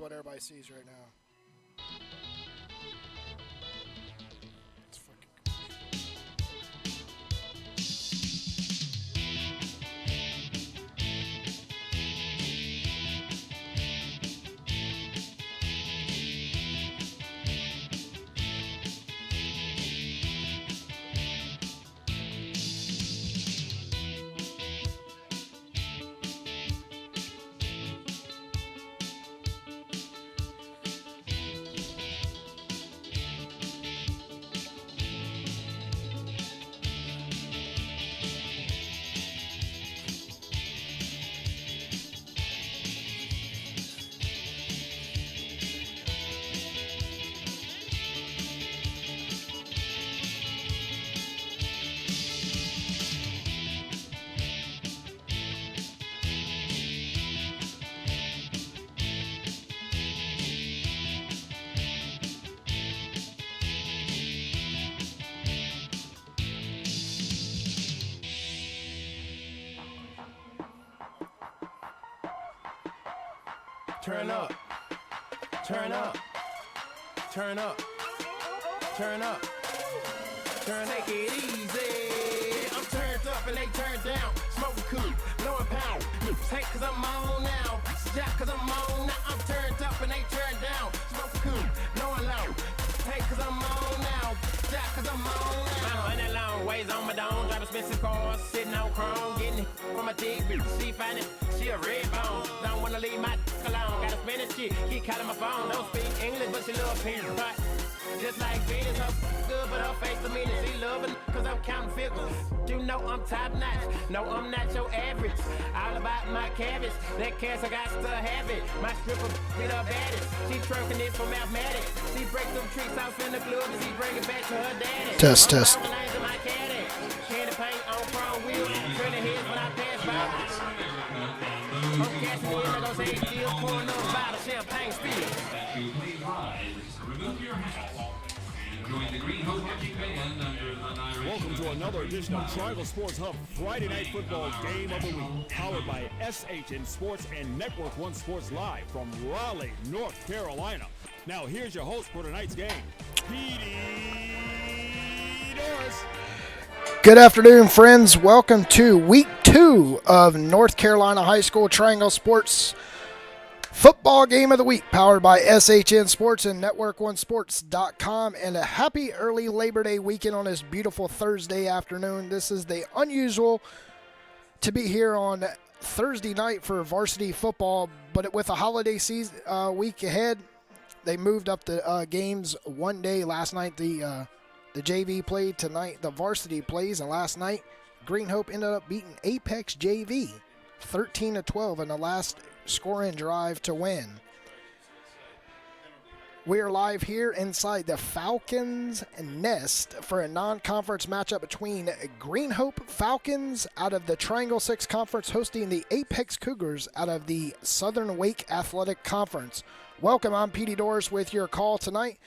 what everybody sees right now. It's fucking Turn up, turn up, turn up, turn up, take it easy. I'm turned up and they turned down. Smoking cool, blowing pound. Take cause I'm on now. Jack cause I'm on now. I'm turned up and they turned down. Smoking cool, blowing loud. Take cause I'm on now. Jack cause I'm on now. I'm running long ways on my dome. Driving expensive cars, sitting on chrome. Getting it from a dick bitch. She find it, she a red bone. Don't wanna leave my alone. Gotta spend this shit, keep calling my phone. Don't speak English, but she love pink. But just like Venus, her good, but her face to me, she loving, cause I'm counting figures. You know I'm top notch, no I'm not your average. All about my cabbage, that cash I got to have it. My stripper be the baddest, she twerking it for mathematics. She break them tricks off in the club and she bring it back to her daddy. Test. Candy paint on chrome wheels, turning heads when I pass by. I'm catching in, I don't say still pouring up a bottle, champagne spill. Remove your hat and join the Green Hope Marching Band under the narration. Welcome to another edition of Triangle Sports Hub Friday Night Football Game of the Week, powered by SHN Sports and Network One Sports Live from Raleigh, North Carolina. Now here's your host for tonight's game, Petey Doris. Good afternoon, friends. Welcome to week 2 of North Carolina High School Triangle Sports Football Game of the Week, powered by SHN Sports and Network1Sports.com. And a happy early Labor Day weekend on this beautiful Thursday afternoon. This is the unusual to be here on Thursday night for varsity football, but with a holiday season week ahead, they moved up the games one day. Last night, the JV played. Tonight, the varsity plays. And last night, Green Hope ended up beating Apex JV 13-12 in the last scoring drive to win. We are live here inside the Falcons nest for a non-conference matchup between Green Hope Falcons out of the Triangle 6 Conference hosting the Apex Cougars out of the Southern Wake Athletic Conference. Welcome, I'm Petey Doris with your call tonight.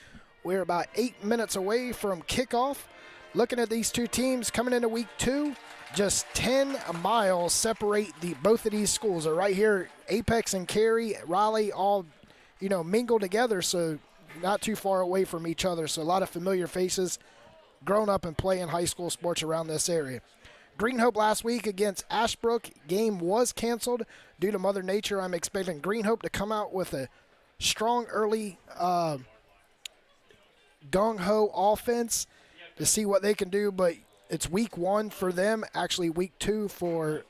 We're about 8 minutes away from kickoff. Looking at these two teams coming into week 2, just 10 miles separate both of these schools. Are right here, Apex and Cary, Raleigh, all mingle together, so not too far away from each other. So a lot of familiar faces, grown up and playing high school sports around this area. Green Hope last week against Ashbrook, game was canceled due to Mother Nature. I'm expecting Green Hope to come out with a strong early gung-ho offense to see what they can do, but it's week 1 for them, actually week 2 for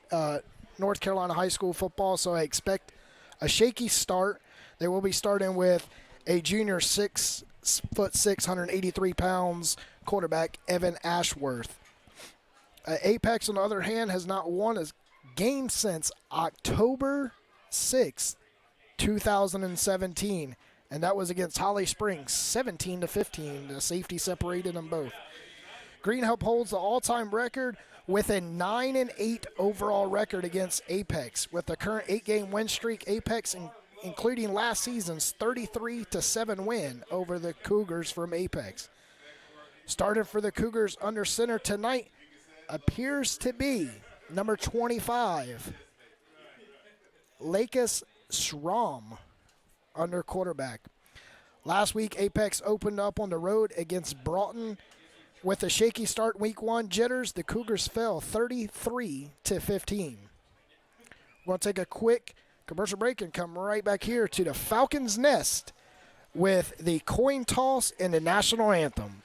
North Carolina high school football, so I expect a shaky start. They will be starting with a junior 6'6", 183 pounds quarterback, Evan Ashworth. Apex, on the other hand, has not won a game since October 6th, 2017, and that was against Holly Springs, 17-15. The safety separated them both. Green Hope holds the all-time record with a 9-8 overall record against Apex. With the current 8-game win streak, Apex, including last season's 33-7 win over the Cougars from Apex. Started for the Cougars under center tonight appears to be number 25, Lakis Schramm. under quarterback. Last week, Apex opened up on the road against Broughton. With a shaky start week 1 jitters, the Cougars fell 33-15. We're going to take a quick commercial break and come right back here to the Falcons' Nest with the coin toss and the national anthem.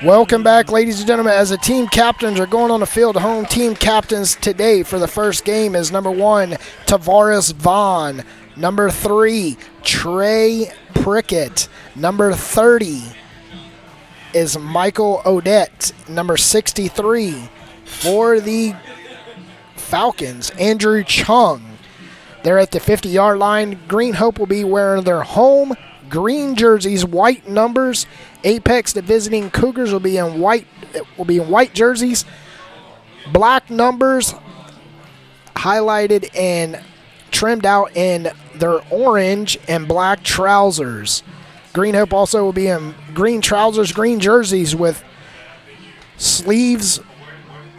Welcome back, ladies and gentlemen, as the team captains are going on the field. Home team captains today for the first game is number 1, Tavares Vaughn. Number 3, Trey Prickett. Number 30 is Michael Odette. Number 63 for the Falcons, Andrew Chung. They're at the 50-yard line. Green Hope will be wearing their home green jerseys, white numbers. Apex, the visiting Cougars, will be in white jerseys, black numbers, highlighted and trimmed out in their orange and black trousers. Green Hope also will be in green trousers, green jerseys with sleeves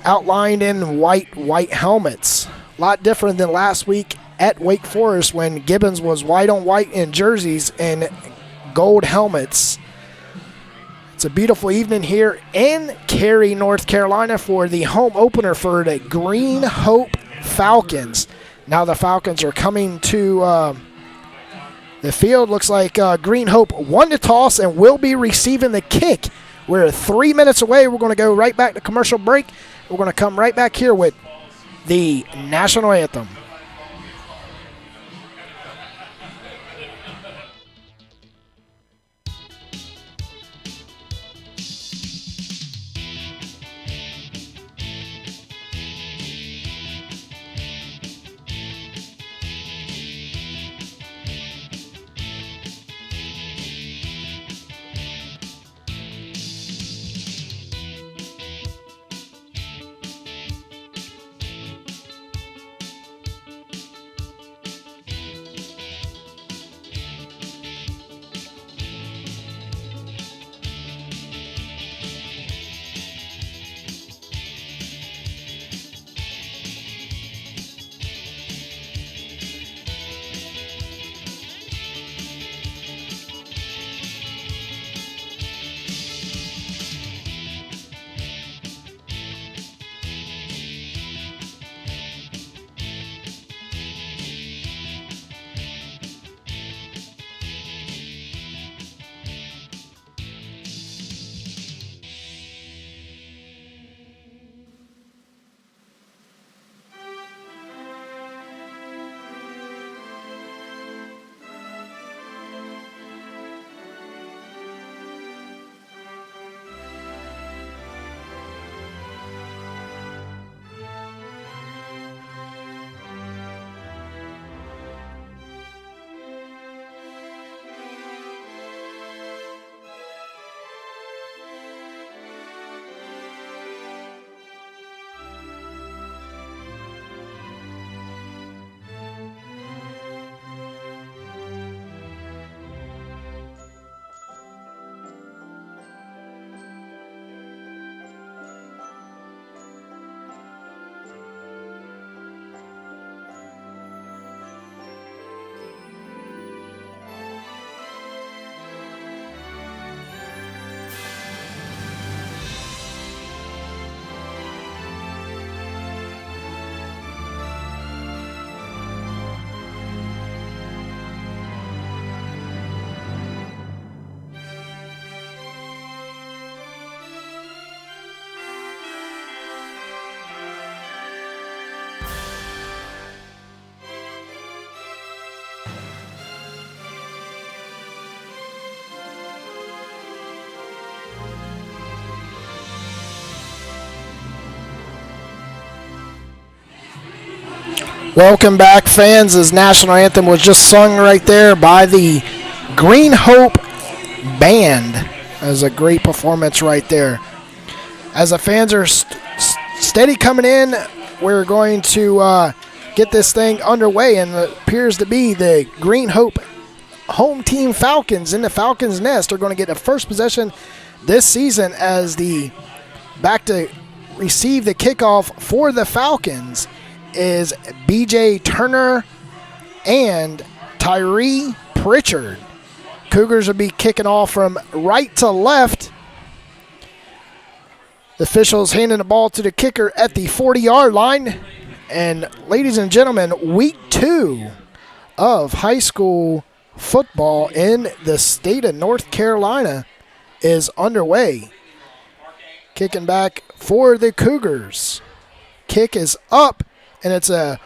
outlined in white helmets. A lot different than last week at Wake Forest when Gibbons was white on white in jerseys and gold helmets. It's a beautiful evening here in Cary, North Carolina for the home opener for the Green Hope Falcons. Now the Falcons are coming to the field. Looks like Green Hope won the toss and will be receiving the kick. We're 3 minutes away. We're going to go right back to commercial break. We're going to come right back here with the national anthem. Welcome back, fans. As national anthem was just sung right there by the Green Hope Band. That was a great performance right there. As the fans are steady coming in, we're going to get this thing underway, and it appears to be the Green Hope home team Falcons in the Falcons' nest are going to get the first possession this season as the back to receive the kickoff for the Falcons is B.J. Turner and Tyree Pritchard. Cougars will be kicking off from right to left. The officials handing the ball to the kicker at the 40-yard line. And ladies and gentlemen, week 2 of high school football in the state of North Carolina is underway. Kicking back for the Cougars. Kick is up, and it's a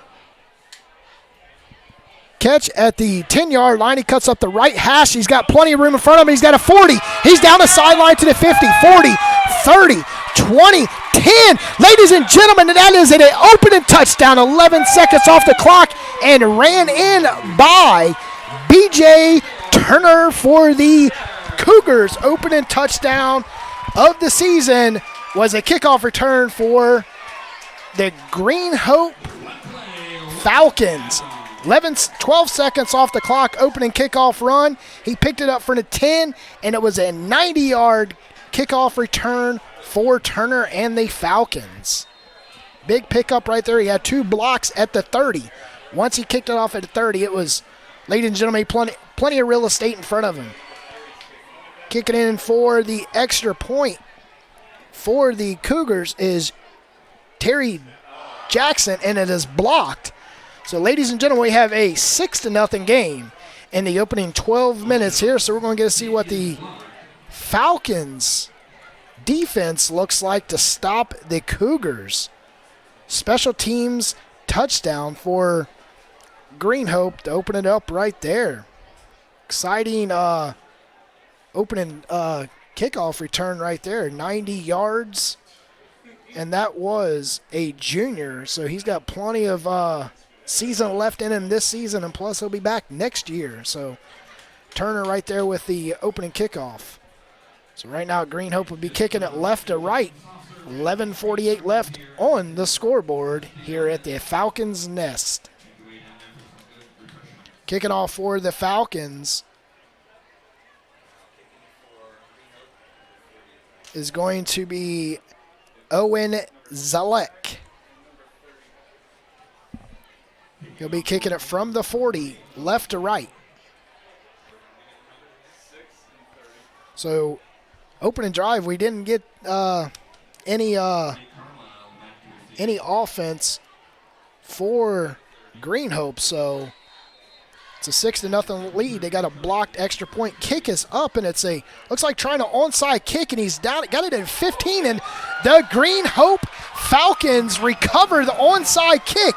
catch at the 10-yard line. He cuts up the right hash. He's got plenty of room in front of him. He's got a 40. He's down the sideline to the 50, 40, 30, 20, 10. Ladies and gentlemen, that is an opening touchdown. 11 seconds off the clock and ran in by B.J. Turner for the Cougars. Opening touchdown of the season was a kickoff return for the Green Hope Falcons. 12 seconds off the clock, opening kickoff run. He picked it up for the 10, and it was a 90-yard kickoff return for Turner and the Falcons. Big pickup right there. He had 2 blocks at the 30. Once he kicked it off at the 30, it was, ladies and gentlemen, plenty of real estate in front of him. Kicking in for the extra point for the Cougars is Terry Jackson, and it is blocked. So, ladies and gentlemen, we have a 6-0 game in the opening 12 minutes here. So we're going to get to see what the Falcons defense looks like to stop the Cougars. Special teams touchdown for Green Hope to open it up right there. Exciting opening kickoff return right there. 90 yards. And that was a junior. So he's got plenty of season left in him this season, and plus he'll be back next year. So Turner right there with the opening kickoff. So right now Green Hope will be kicking it left to right. 11:48 left on the scoreboard here at the Falcons' nest. Kicking off for the Falcons is going to be Owen Zalek. He'll be kicking it from the 40, left to right. So, opening drive, we didn't get any offense for Green Hope. So, it's a 6-0 lead. They got a blocked extra point. Kick is up, and it's looks like trying to onside kick, and he's down. Got it at 15, and the Green Hope Falcons recover the onside kick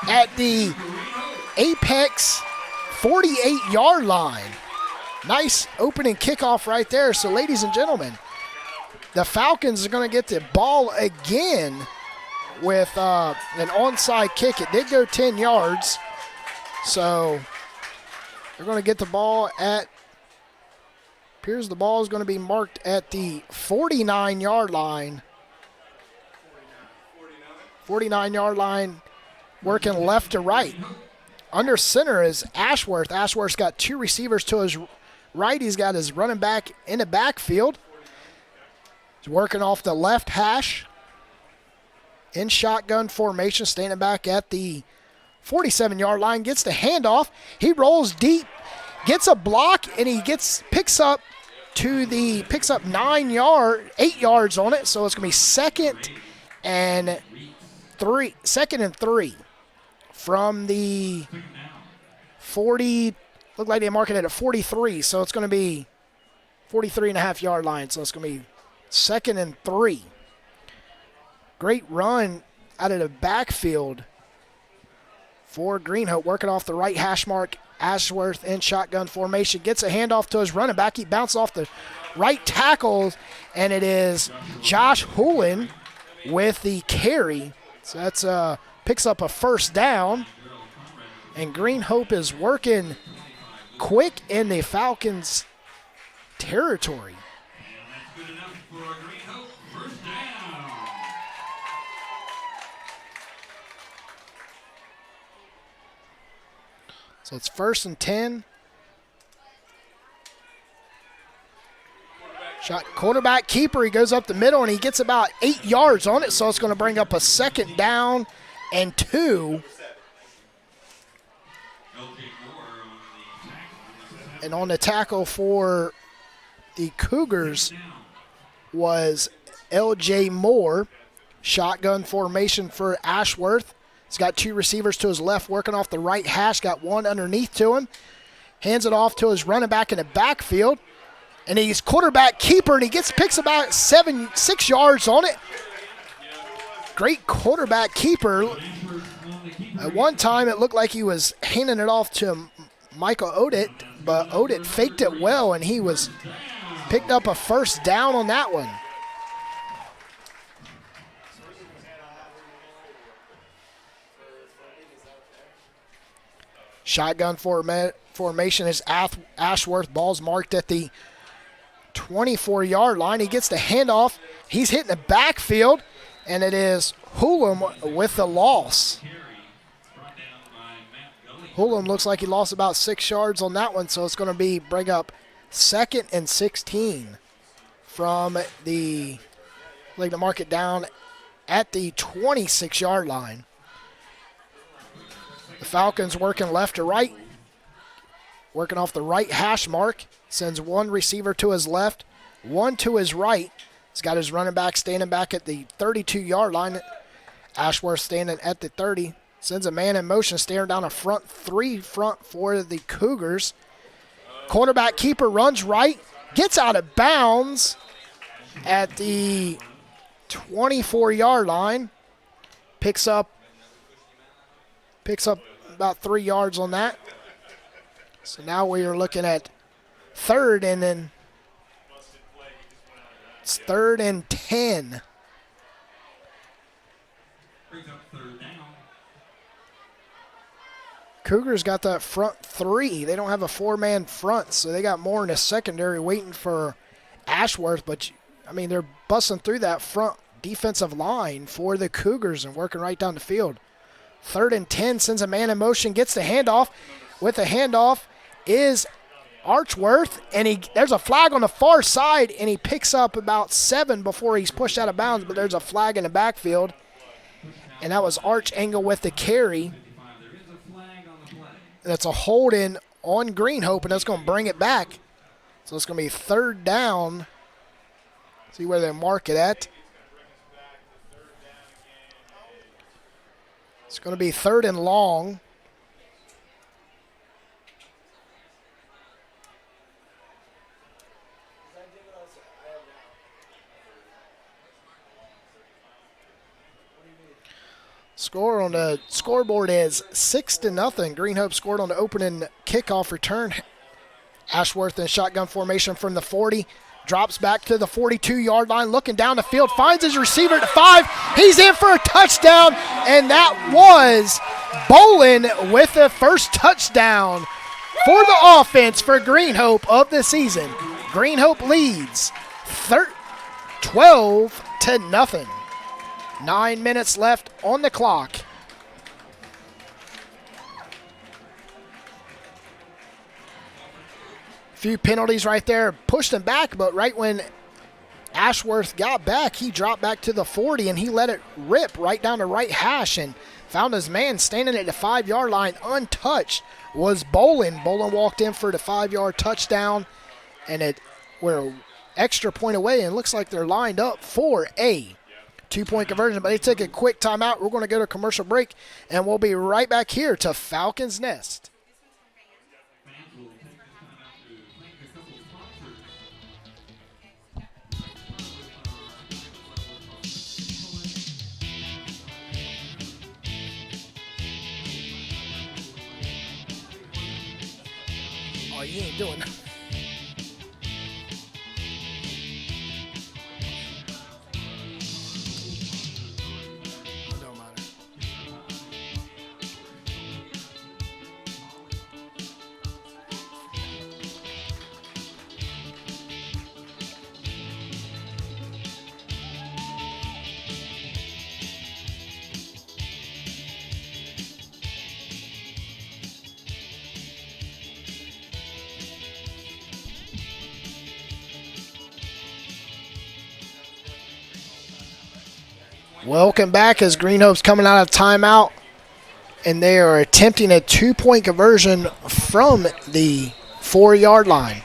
at the Apex 48-yard line. Nice opening kickoff right there. So, ladies and gentlemen, the Falcons are going to get the ball again with an onside kick. It did go 10 yards. So, they're going to get the ball at, appears the ball is going to be marked at the 49-yard line. 49-yard line, working left to right. Under center is Ashworth. Ashworth's got 2 receivers to his right. He's got his running back in the backfield. He's working off the left hash. In shotgun formation, standing back at the 47-yard line. Gets the handoff. He rolls deep, gets a block, and he picks up 8 yards on it. So it's going to be second and 3 from the 40. Look like they mark it at a 43, so it's going to be 43.5-yard line. So it's going to be second and 3. Great run out of the backfield for Green Hope, working off the right hash mark. Ashworth in shotgun formation, gets a handoff to his running back. He bounced off the right tackle, and it is Josh Hoolen with the carry. So that's picks up a first down. And Green Hope is working quick in the Falcons' territory. That's good enough for Green Hope. First down. So it's 1st and 10. Shot quarterback keeper. He goes up the middle and he gets about 8 yards on it. So it's going to bring up a 2nd down and 2. And on the tackle for the Cougars was L.J. Moore. Shotgun formation for Ashworth. He's got 2 receivers to his left working off the right hash. Got 1 underneath to him. Hands it off to his running back in the backfield. And he's quarterback keeper, and he picks about 6 yards on it. Great quarterback keeper. At one time, it looked like he was handing it off to Michael Odit, but Odit faked it well, and he picked up a 1st down on that one. Shotgun formation is Ashworth. Ball's marked at the 24-yard line. He gets the handoff. He's hitting the backfield, and it is Hulam with the loss. Hulam looks like he lost about 6 yards on that one, so it's going to bring up 2nd and 16 from the, like to mark it down at the 26-yard line. The Falcons working left to right, working off the right hash mark. Sends 1 receiver to his left, 1 to his right. He's got his running back standing back at the 32-yard line. Ashworth standing at the 30. Sends a man in motion, staring down a front 3 for the Cougars. Cornerback keeper runs right, gets out of bounds at the 24-yard line. Picks up about 3 yards on that. So now we are looking at 3rd, and then it's 3rd and 10. Brings up 3rd down. Cougars got that front 3. They don't have a 4-man front, so they got more in the secondary waiting for Ashworth. But, I mean, they're busting through that front defensive line for the Cougars and working right down the field. 3rd and 10, sends a man in motion, gets the handoff. With the handoff is Archworth, and there's a flag on the far side, and he picks up about 7 before he's pushed out of bounds, but there's a flag in the backfield, and that was Arch Engel with the carry. That's a hold-in on Green Hope, and that's going to bring it back. So it's going to be 3rd down. See where they mark it at. It's going to be 3rd and long. Score on the scoreboard is 6-0. Green Hope scored on the opening kickoff return. Ashworth in shotgun formation from the 40. Drops back to the 42-yard line, looking down the field, finds his receiver at the 5. He's in for a touchdown, and that was Bolin with the first touchdown for the offense for Green Hope of the season. Green Hope leads 12-0. 9 minutes left on the clock. Few penalties right there, pushed him back, but right when Ashworth got back, he dropped back to the 40 and he let it rip right down the right hash and found his man standing at the 5-yard line untouched was Bolin. Bolin walked in for the 5-yard touchdown, and we're an extra point away, and it looks like they're lined up for a 2-point conversion, but they took a quick timeout. We're going to go to a commercial break, and we'll be right back here to Falcons Nest. Oh, you ain't doing that. It don't matter. Welcome back as Green Hope's coming out of timeout, and they are attempting a 2-point conversion from the 4-yard line.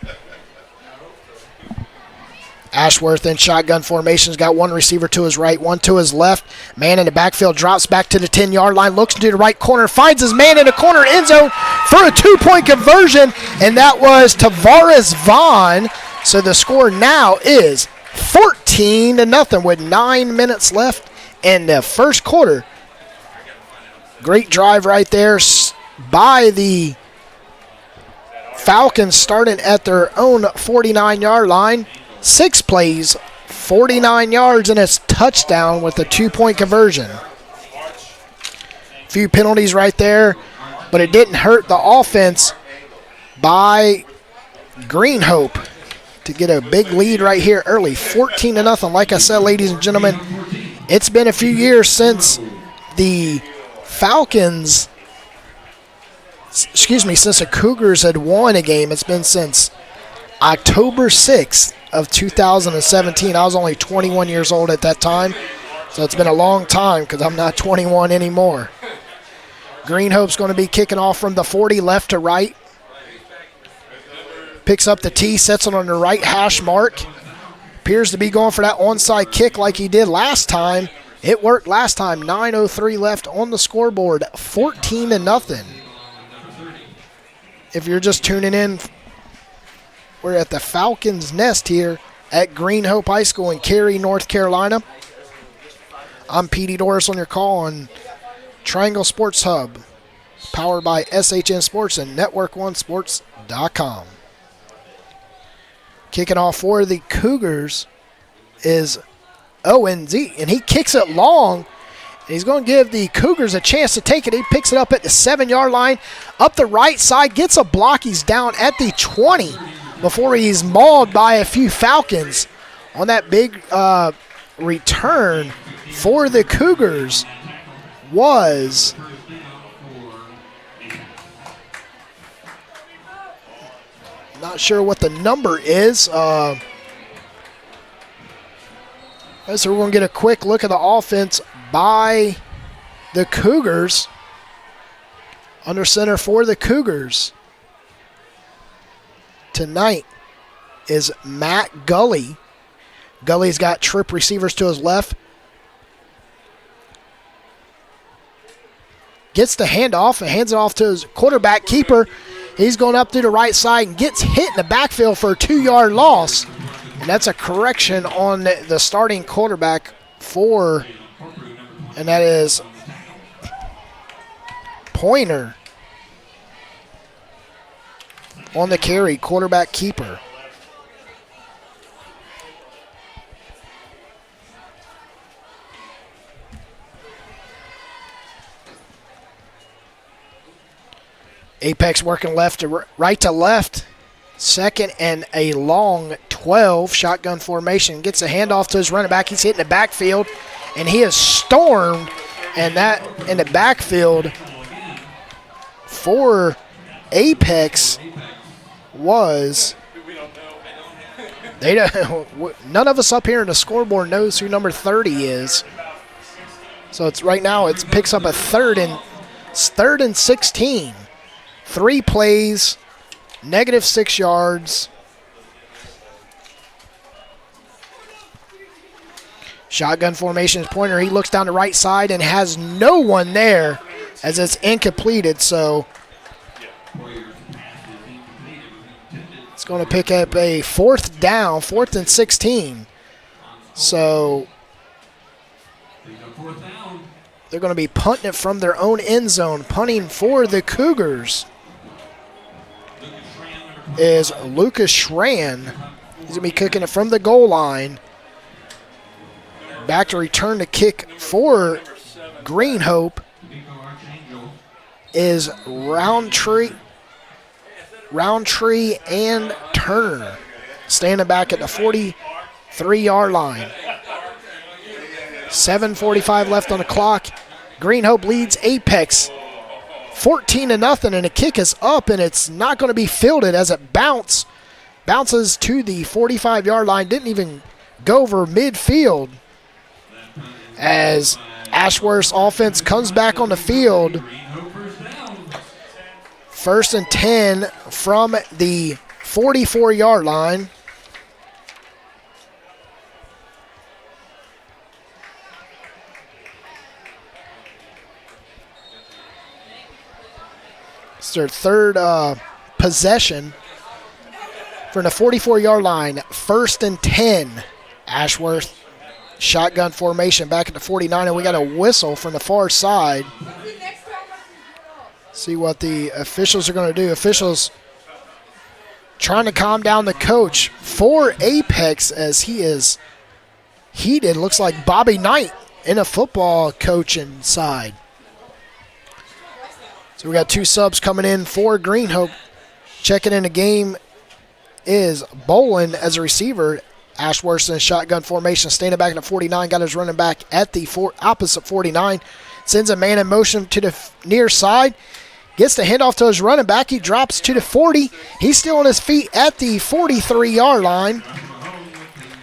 Ashworth in shotgun formation has got one receiver to his right, one to his left. Man in the backfield drops back to the 10-yard line, looks to the right corner, finds his man in the corner end zone for a 2-point conversion, and that was Tavares Vaughn. So the score now is 14-0 with 9 minutes left in the first quarter. Great drive right there by the Falcons, starting at their own 49-yard line. 6 plays, 49 yards, and it's touchdown with a 2-point conversion. Few penalties right there, but it didn't hurt the offense by Green Hope to get a big lead right here early, 14-0. Like I said, ladies and gentlemen, it's been a few years since the Falcons, since the Cougars had won a game. It's been since October 6th of 2017. I was only 21 years old at that time, so it's been a long time because I'm not 21 anymore. Green Hope's going to be kicking off from the 40 left to right. Picks up the tee, sets it on the right hash mark. Appears to be going for that onside kick like he did last time. It worked last time. 9:03 left on the scoreboard. 14-0. If you're just tuning in, we're at the Falcons Nest here at Green Hope High School in Cary, North Carolina. I'm Petey Doris on your call on Triangle Sports Hub, powered by SHN Sports and Network1Sports.com. Kicking off for the Cougars is Owen Z, and he kicks it long. He's going to give the Cougars a chance to take it. He picks it up at the 7-yard line, up the right side, gets a block. He's down at the 20 before he's mauled by a few Falcons on that big return for the Cougars was not sure what the number is. So we're going to get a quick look at the offense by the Cougars. Under center for the Cougars tonight is Matt Gully. Gully's got trip receivers to his left. Gets the handoff and hands it off to his quarterback keeper. He's going up through the right side and gets hit in the backfield for a 2-yard loss. And that's a correction on the starting quarterback and that is Pointer on the carry, quarterback keeper. Apex working right to left. Second and a long 12, shotgun formation. Gets a handoff to his running back. He's hitting the backfield, and he is stormed. And that in the backfield for Apex was none of us up here in the scoreboard knows who number 30 is. So it's right now it picks up a third and 16. 3 plays, -6 yards. Shotgun formation is Pointer. He looks down the right side and has no one there as it's incompleted. So it's going to pick up a 4th down, 4th and 16. So they're going to be punting it from their own end zone. Punting for the Cougars is Lucas Schran. He's going to be kicking it from the goal line. Back to return the kick for Green Hope is Roundtree and Turner. Standing back at the 43-yard line. 7:45 left on the clock. Green Hope leads Apex 14-0, and the kick is up, and it's not going to be fielded as it bounces to the 45-yard line. Didn't even go over midfield. as Ashworth's offense comes back on the field. 1st and 10 from the 44-yard line. It's their third possession from the 44-yard line. 1st and 10. Ashworth, shotgun formation back at the 49, and we got a whistle from the far side. See what the officials are going to do. Officials trying to calm down the coach for Apex as he is heated. Looks like Bobby Knight in a football coaching side. So we got 2 subs coming in for Green Hope. Checking in the game is Bolin as a receiver. Ashworth in shotgun formation, standing back in the 49, got his running back at the opposite 49. Sends a man in motion to the near side. Gets the handoff to his running back. He drops to the 40. He's still on his feet at the 43-yard line.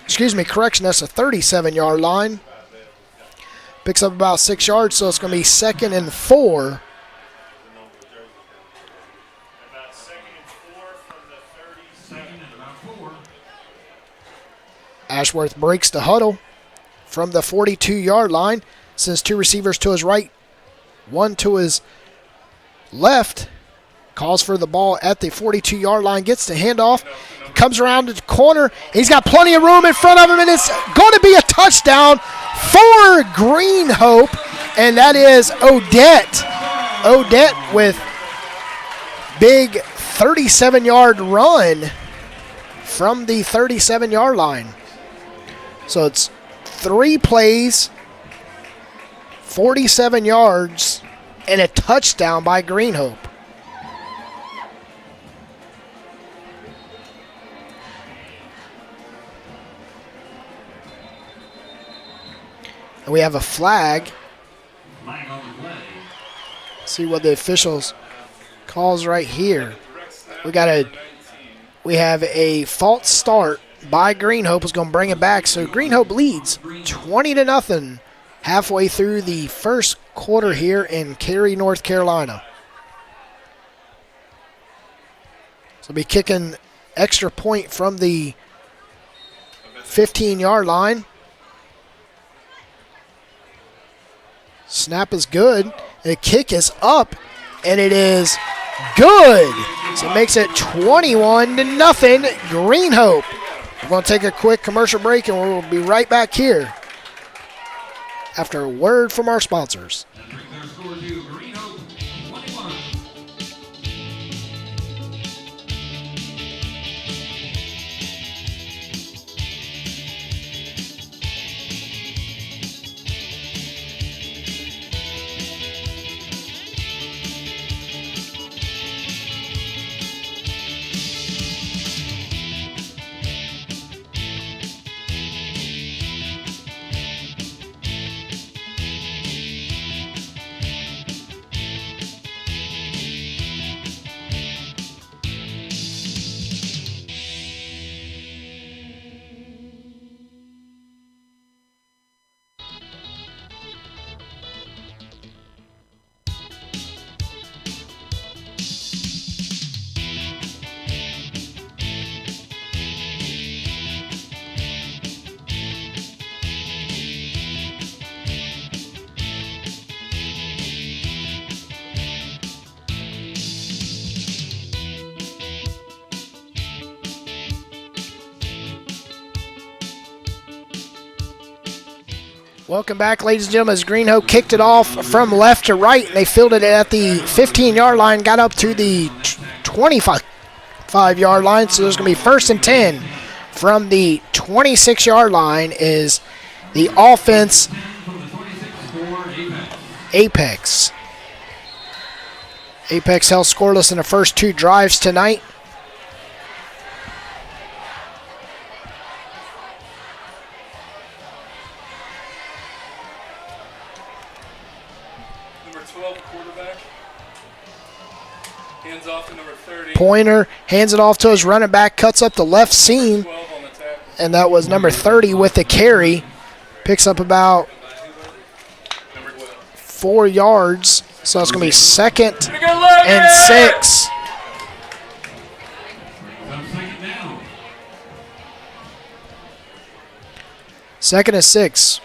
Excuse me, correction, that's a 37-yard line. Picks up about 6 yards, so it's going to be 2nd and 4. Ashworth breaks the huddle from the 42-yard line. Sends 2 receivers to his right, 1 to his left. Calls for the ball at the 42-yard line. Gets the handoff. Comes around the corner. He's got plenty of room in front of him, and it's going to be a touchdown for Green Hope, and that is Odette. Odette with big 37-yard run from the 37-yard line. So it's 3 plays, 47 yards, and a touchdown by Green Hope. And we have a flag. See what the officials calls right here. We have a false start by Green Hope. Is going to bring it back. So Green Hope leads 20-0 halfway through the first quarter here in Cary, North Carolina. So be kicking extra point from the 15-yard line. Snap is good. The kick is up, and it is good. So it makes it 21-0 Green Hope. We're going to take a quick commercial break, and we'll be right back here after a word from our sponsors. Welcome back, ladies and gentlemen, as Green Hope kicked it off from left to right. They fielded it at the 15-yard line, got up to the 25-yard line, so there's going to be 1st and 10 from the 26-yard line is the offense Apex. Apex held scoreless in the first 2 drives tonight. Pointer hands it off to his running back, cuts up the left seam, and that was number 30 with the carry. Picks up about 4 yards. So it's going to be 2nd and 6. Second and 6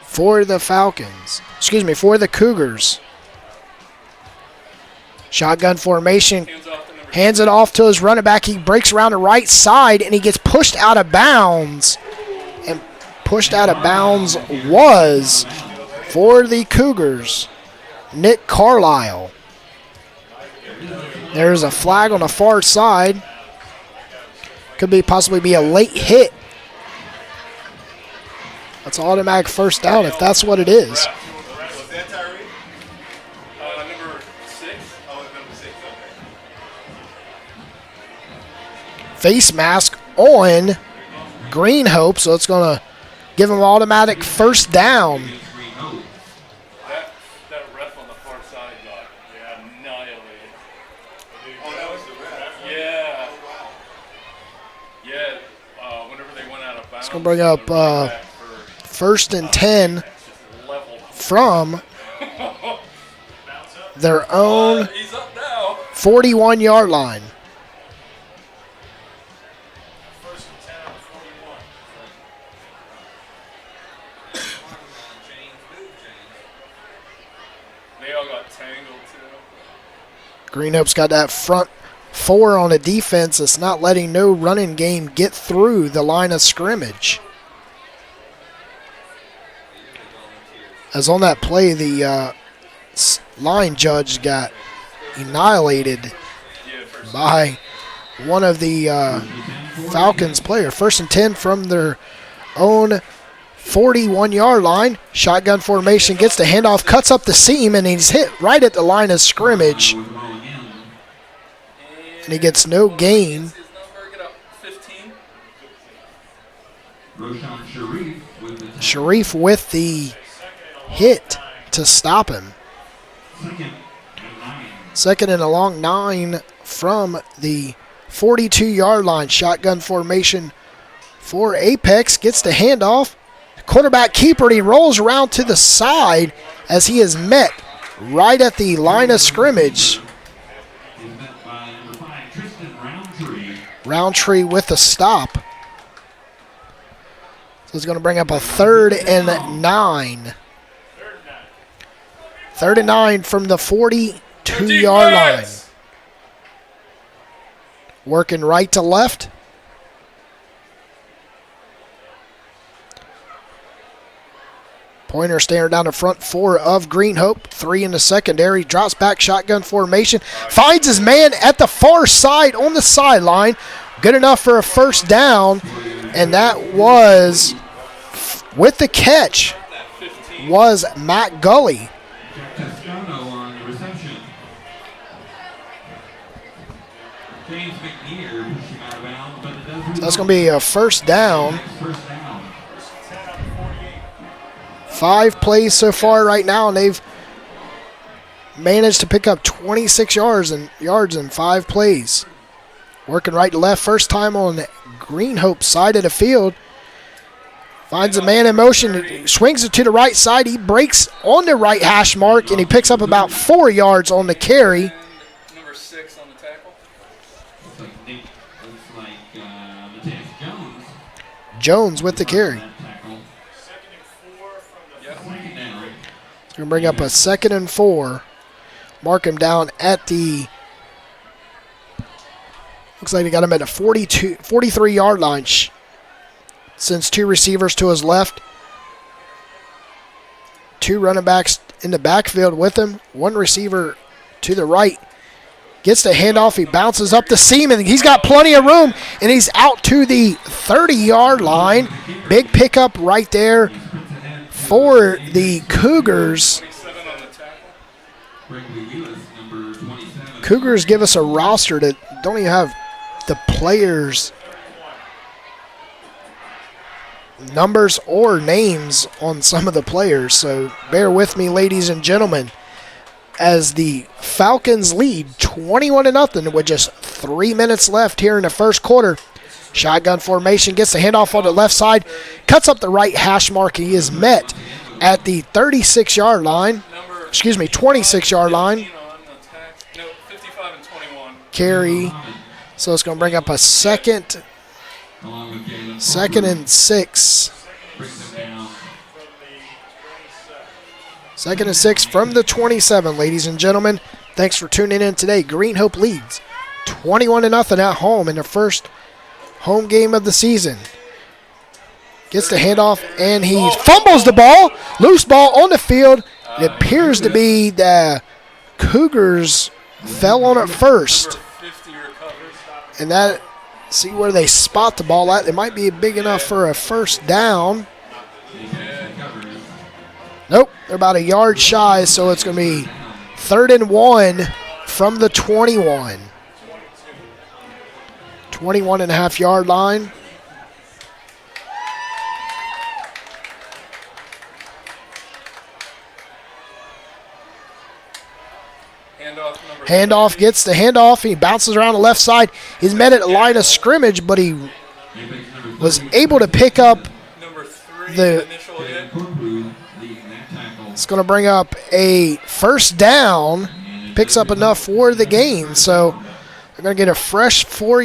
for the Falcons. Excuse me, for the Cougars. Shotgun formation. Hands it off to his running back. He breaks around the right side, and he gets pushed out of bounds. And pushed out of bounds was, for the Cougars, Nick Carlisle. There's a flag on the far side. Could be possibly be a late hit. That's an automatic first down if that's what it is. Was that Tyree? Number 6? Oh, number 6, okay. Face mask on Green Hope, so it's going to give him automatic first down. That ref on the far side got annihilated. Oh, that was the ref? Yeah. Yeah, whenever they went out of bounds. It's going to bring up first and 10 from their own 41-yard line. First and 10 out of 41. They all got tangled, too. Green Hope's got that front 4 on the defense. It's not letting no running game get through the line of scrimmage. As on that play, the line judge got annihilated by one of the Falcons player. First and 10 from their own 41-yard line. Shotgun formation, gets the handoff, cuts up the seam, and he's hit right at the line of scrimmage. And he gets no gain. Sharif with the hit to stop him. Second and a long 9 from the 42-yard line. Shotgun formation for Apex. Gets the handoff. Quarterback keeper, and he rolls around to the side as he is met right at the line of scrimmage. Roundtree with the stop. So it's going to bring up a 3rd and 9. 3rd and 9 from the 42-yard line. Working right to left. Pointer standing down the front 4 of Green Hope. 3 in the secondary. Drops back, shotgun formation. Finds his man at the far side on the sideline. Good enough for a first down. And that was, with the catch, was Matt Gully. So that's going to be a first down. 5 plays so far right now, and they've managed to pick up 26 yards in 5 plays. Working right to left, first time on Green Hope's side of the field. Finds a man in motion, swings it to the right side. He breaks on the right hash mark, and he picks up about 4 yards on the carry. Number 6 on the tackle. Jones with the carry. Going to bring up a 2nd and 4. Mark him down at the, looks like they got him at a 43-yard line. Sends 2 receivers to his left. 2 running backs in the backfield with him. 1 receiver to the right. Gets the handoff. He bounces up the seam, and he's got plenty of room, and he's out to the 30-yard line. Big pickup right there for the Cougars. Cougars give us a roster that don't even have the players' numbers or names on some of the players. So bear with me, ladies and gentlemen, as the Falcons lead 21-0 with just 3 minutes left here in the first quarter. Shotgun formation, gets the handoff on the left side, cuts up the right hash mark, and he is met at the 36-yard line. Number Excuse me, 26-yard line. 15 on attack. No, 55 and 21. Carry. So it's going to bring up a second and 6. Second and 6 from the 27, ladies and gentlemen. Thanks for tuning in today. Green Hope leads 21-0 at home in their first home game of the season. Gets the handoff, and he fumbles the ball. Loose ball on the field. It appears to be the Cougars fell on it first. And that, see where they spot the ball at. It might be big enough for a first down. Nope, they're about a yard shy, so it's going to be 3rd and 1 from the 21. 21.5 yard line. Handoff gets the handoff. He bounces around the left side. He's met at the line of scrimmage, but he was able to pick up the. It's going to bring up a first down. Picks up enough for the gain. So they're going to get a fresh 4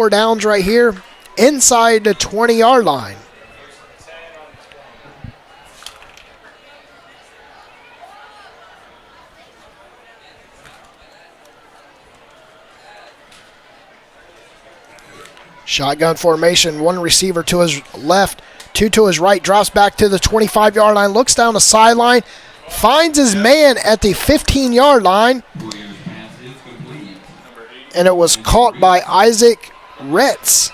downs right here inside the 20-yard line. Shotgun formation, one receiver to his left, 2 to his right, drops back to the 25-yard line, looks down the sideline, finds his man at the 15-yard line, and it was caught by Isaac Retz.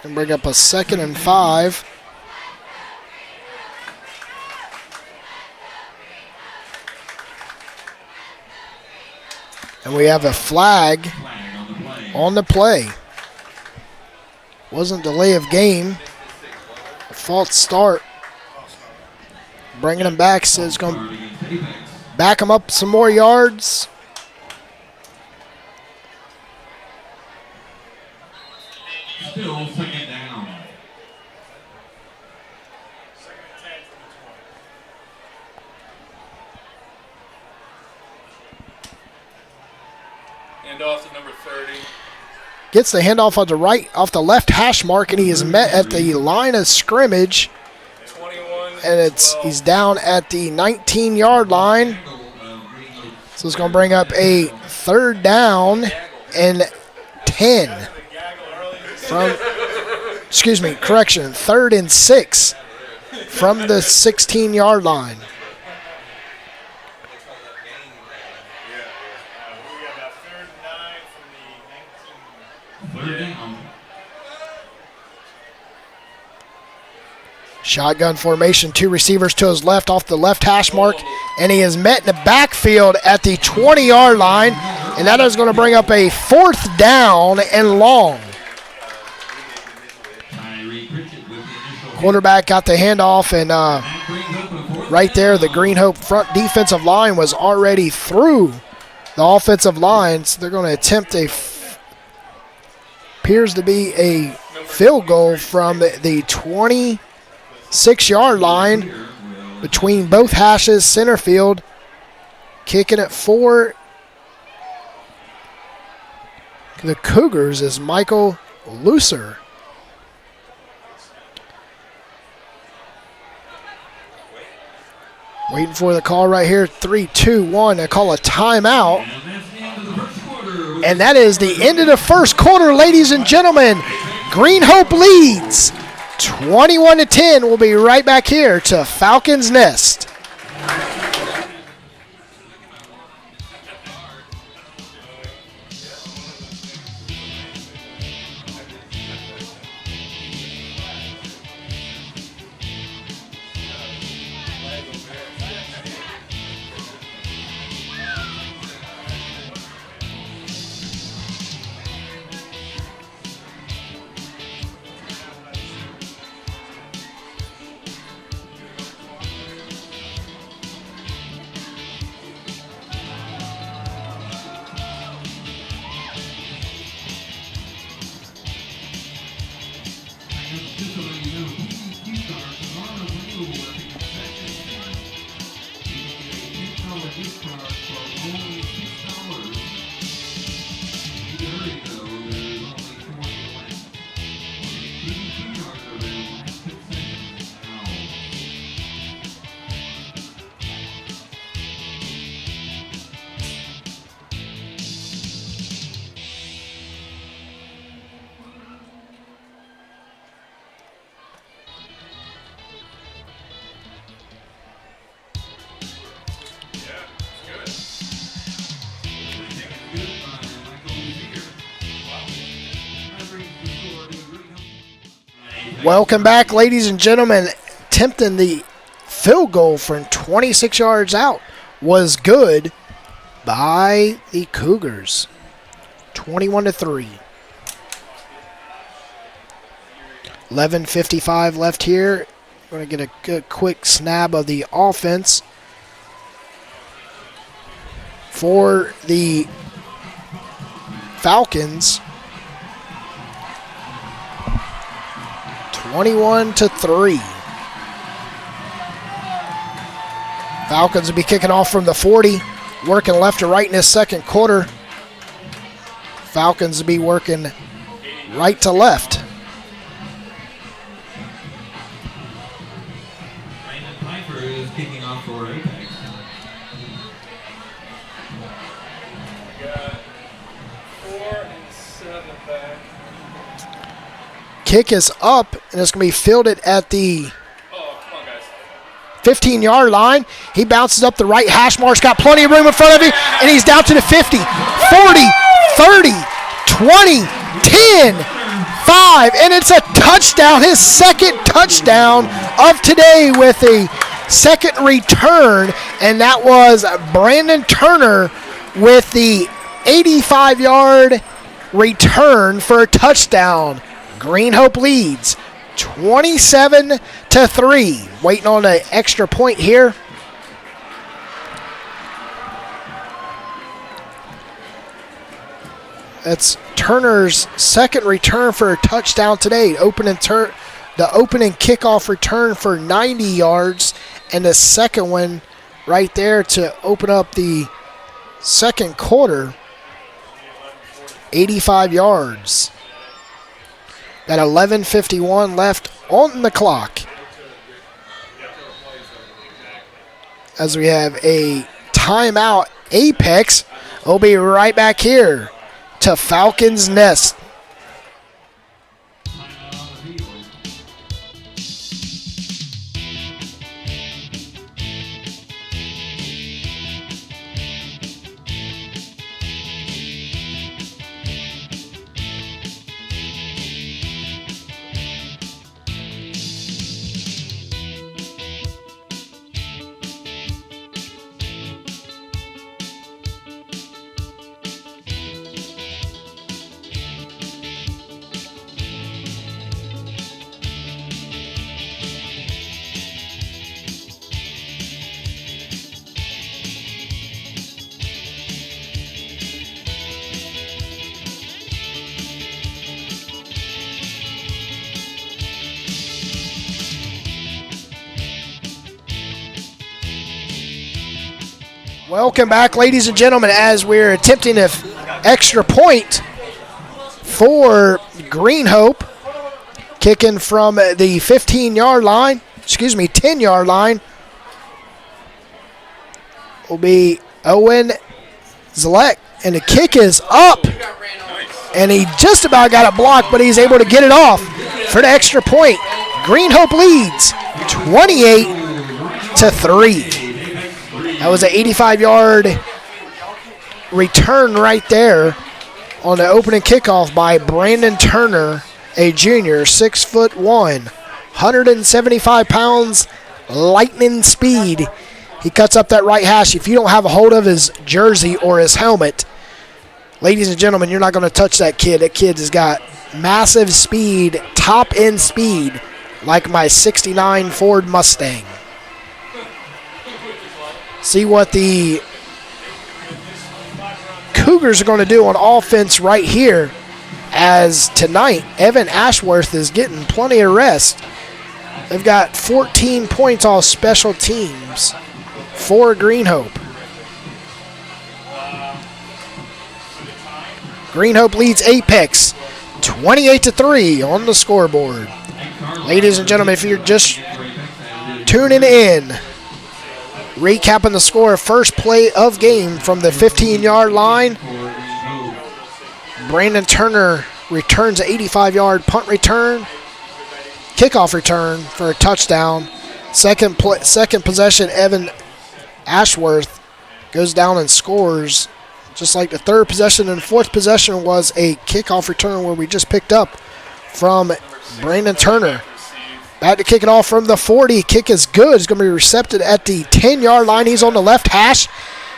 And bring up a 2nd and 5. And we have a flag on the play. Wasn't delay of game. A false start. Bringing him back, so it's going to back him up some more yards. Still 2nd down. Handoff to number 30. Gets the handoff off the left hash mark, and he is met at the line of scrimmage. 21. And he's down at the 19-yard line. So it's going to bring up a 3rd down and 10. Correction, 3rd and 6 from the 16-yard line. Shotgun formation, 2 receivers to his left off the left hash mark, and he is met in the backfield at the 20-yard line, and that is going to bring up a 4th down and long. Quarterback got the handoff, and right there, the Green Hope front defensive line was already through the offensive line, so they're going to attempt appears to be a field goal from the 26-yard line between both hashes, center field. Kicking it for the Cougars is Michael Lucer. Waiting for the call right here. 3, 2, 1. They call a timeout. And that is the end of the first quarter, ladies and gentlemen. Green Hope leads 21-10. We'll be right back here to Falcons Nest. Just to let you know, these cards are available at the concession stand. You can get a $10 gift card for only $6. You can hurry though, there's only 20 left. These cards are available at concession now. Welcome back, ladies and gentlemen. Attempting the field goal from 26 yards out was good by the Cougars. 21-3. 11:55 left here. We're going to get a good quick snap of the offense for the Falcons. 21-3. Falcons will be kicking off from the 40, working left to right in this second quarter. Falcons will be working right to left. Brandon Piper is kicking off for Apex. Got 4 and 7 back. Kick is up, and it's going to be fielded at the Oh, come on, guys. 15-yard line. He bounces up the right hash mark. He's got plenty of room in front of him, and he's down to the 50, 40, 30, 20, 10, 5, and it's a touchdown, his second touchdown of today with a second return, and that was Brandon Turner with the 85-yard return for a touchdown. Green Hope leads 27-3. Waiting on an extra point here. That's Turner's second return for a touchdown today. The opening kickoff return for 90 yards, and the second one right there to open up the second quarter, 85 yards. Got 11:51 left on the clock as we have a timeout. Apex will be right back here to Falcons Nest. Welcome back, ladies and gentlemen, as we're attempting an extra point for Green Hope. Kicking from the 10-yard line will be Owen Zalek, and the kick is up. And he just about got it blocked, but he's able to get it off for the extra point. Green Hope leads 28-3. That was an 85-yard return right there on the opening kickoff by Brandon Turner, a junior, 6'1", 175 pounds, lightning speed. He cuts up that right hash. If you don't have a hold of his jersey or his helmet, ladies and gentlemen, you're not going to touch that kid. That kid has got massive speed, top-end speed, like my 69 Ford Mustang. See what the Cougars are going to do on offense right here as tonight, Evan Ashworth is getting plenty of rest. They've got 14 points all special teams for Greenhope. Greenhope leads Apex 28-3 on the scoreboard. Ladies and gentlemen, if you're just tuning in, recapping the score, first play of game from the 15-yard line. Brandon Turner returns an 85-yard punt return, kickoff return for a touchdown. Second possession, Evan Ashworth goes down and scores. Just like the third possession and fourth possession was a kickoff return where we just picked up from Brandon Turner. Back to kick it off from the 40. Kick is good. It's going to be recepted at the 10-yard line. He's on the left hash.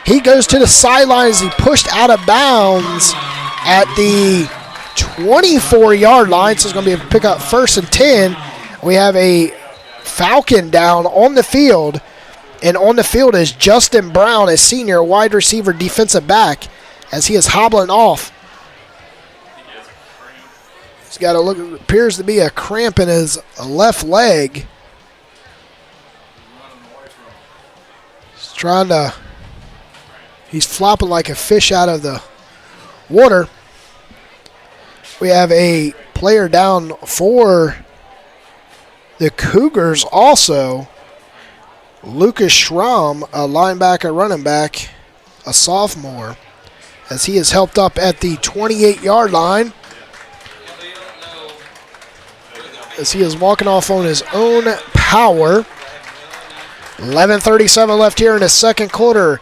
He goes to the sideline as he pushed out of bounds at the 24-yard line. So it's going to be a pick up 1st and 10. We have a Falcon down on the field. And on the field is Justin Brown, a senior wide receiver defensive back, as he is hobbling off. He's got appears to be a cramp in his left leg. He's flopping like a fish out of the water. We have a player down for the Cougars also. Lucas Schramm, a linebacker, running back, a sophomore, as he is helped up at the 28-yard line. As he is walking off on his own power. 11:37 left here in the second quarter.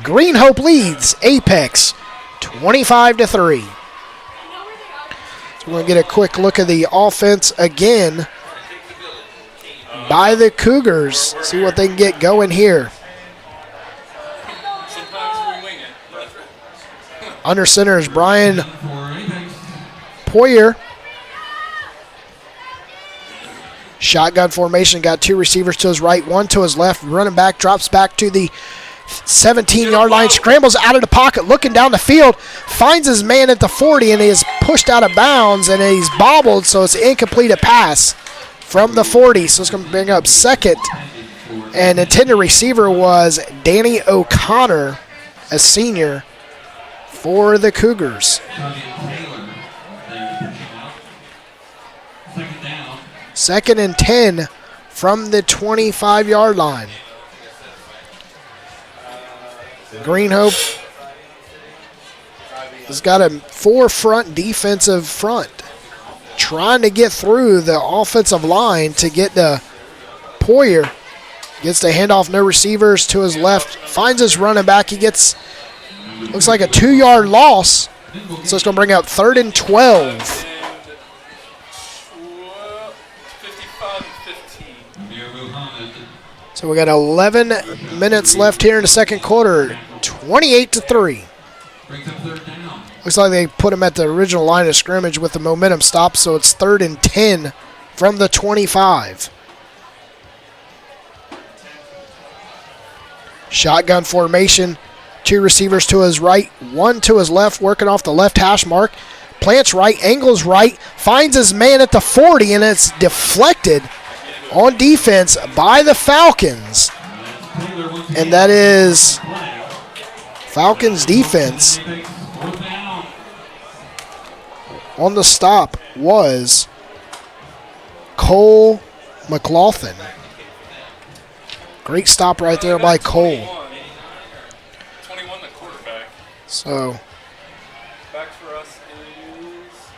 Greenhope leads Apex 25-3. So we're going to get a quick look at the offense again by the Cougars. See what they can get going here. Under center is Brian Poyer. Shotgun formation, got two receivers to his right, one to his left. Running back drops back to the 17-yard line, scrambles out of the pocket, looking down the field, finds his man at the 40, and he is pushed out of bounds, and he's bobbled, so it's an incomplete pass from the 40. So it's going to bring up second. And intended receiver was Danny O'Connor, a senior for the Cougars. Second and 10 from the 25-yard line. Greenhope has got a four-front defensive front, trying to get through the offensive line to get the Poyer. Gets the handoff, no receivers to his left, finds his running back. He gets, looks like a 2-yard loss. So it's going to bring up 3rd and 12. So we got 11 minutes left here in the second quarter, 28-3. Looks like they put him at the original line of scrimmage with the momentum stop, so it's 3rd and 10 from the 25. Shotgun formation, two receivers to his right, one to his left, working off the left hash mark. Plants right, angles right, finds his man at the 40, and it's deflected on defense by the Falcons. And that is Falcons defense. On the stop was Cole McLaughlin. Great stop right there by Cole. 21, the quarterback. So Back for us is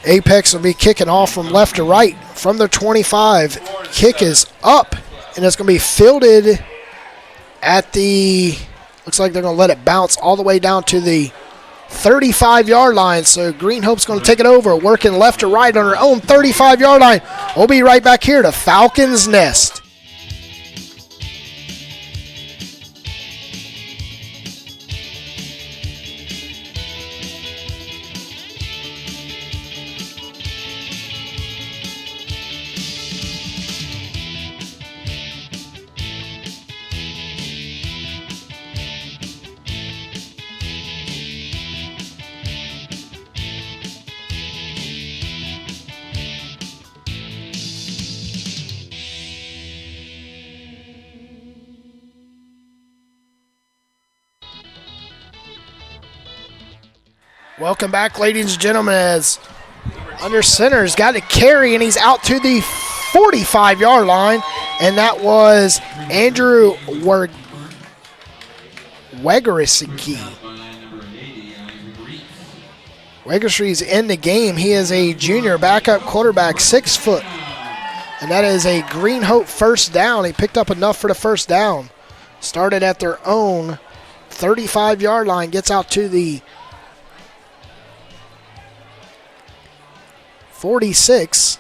Apex will be kicking off from left to right from the 25. Kick is up, and it's going to be fielded at the, looks like they're going to let it bounce all the way down to the 35-yard line. So Greenhope's going to take it over, working left to right on her own 35-yard line. We'll be right back here to Falcons Nest. Welcome back, ladies and gentlemen, as under center has got a carry, and he's out to the 45-yard line, and that was Andrew Wegerisky. Wegerisky's in the game. He is a junior backup quarterback, 6 foot, and that is a Green Hope first down. He picked up enough for the first down. Started at their own 35-yard line, gets out to the 46.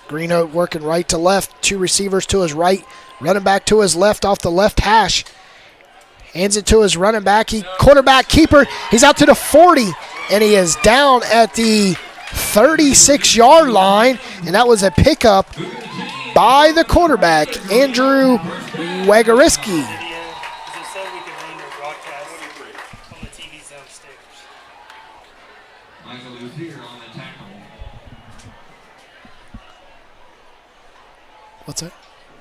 Green Hope working right to left. 2 receivers to his right. Running back to his left off the left hash. Hands it to his running back. Quarterback keeper. He's out to the 40. And he is down at the 36-yard line. And that was a pickup by the quarterback, Andrew Wegerisky. What's that?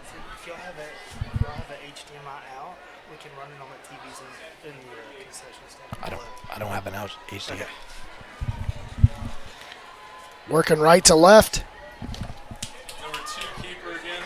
If y'all have a HDMI out, we can run it on the TVs in the concession stand. I don't have an HDMI. Working right to left. Number 2 keeper again.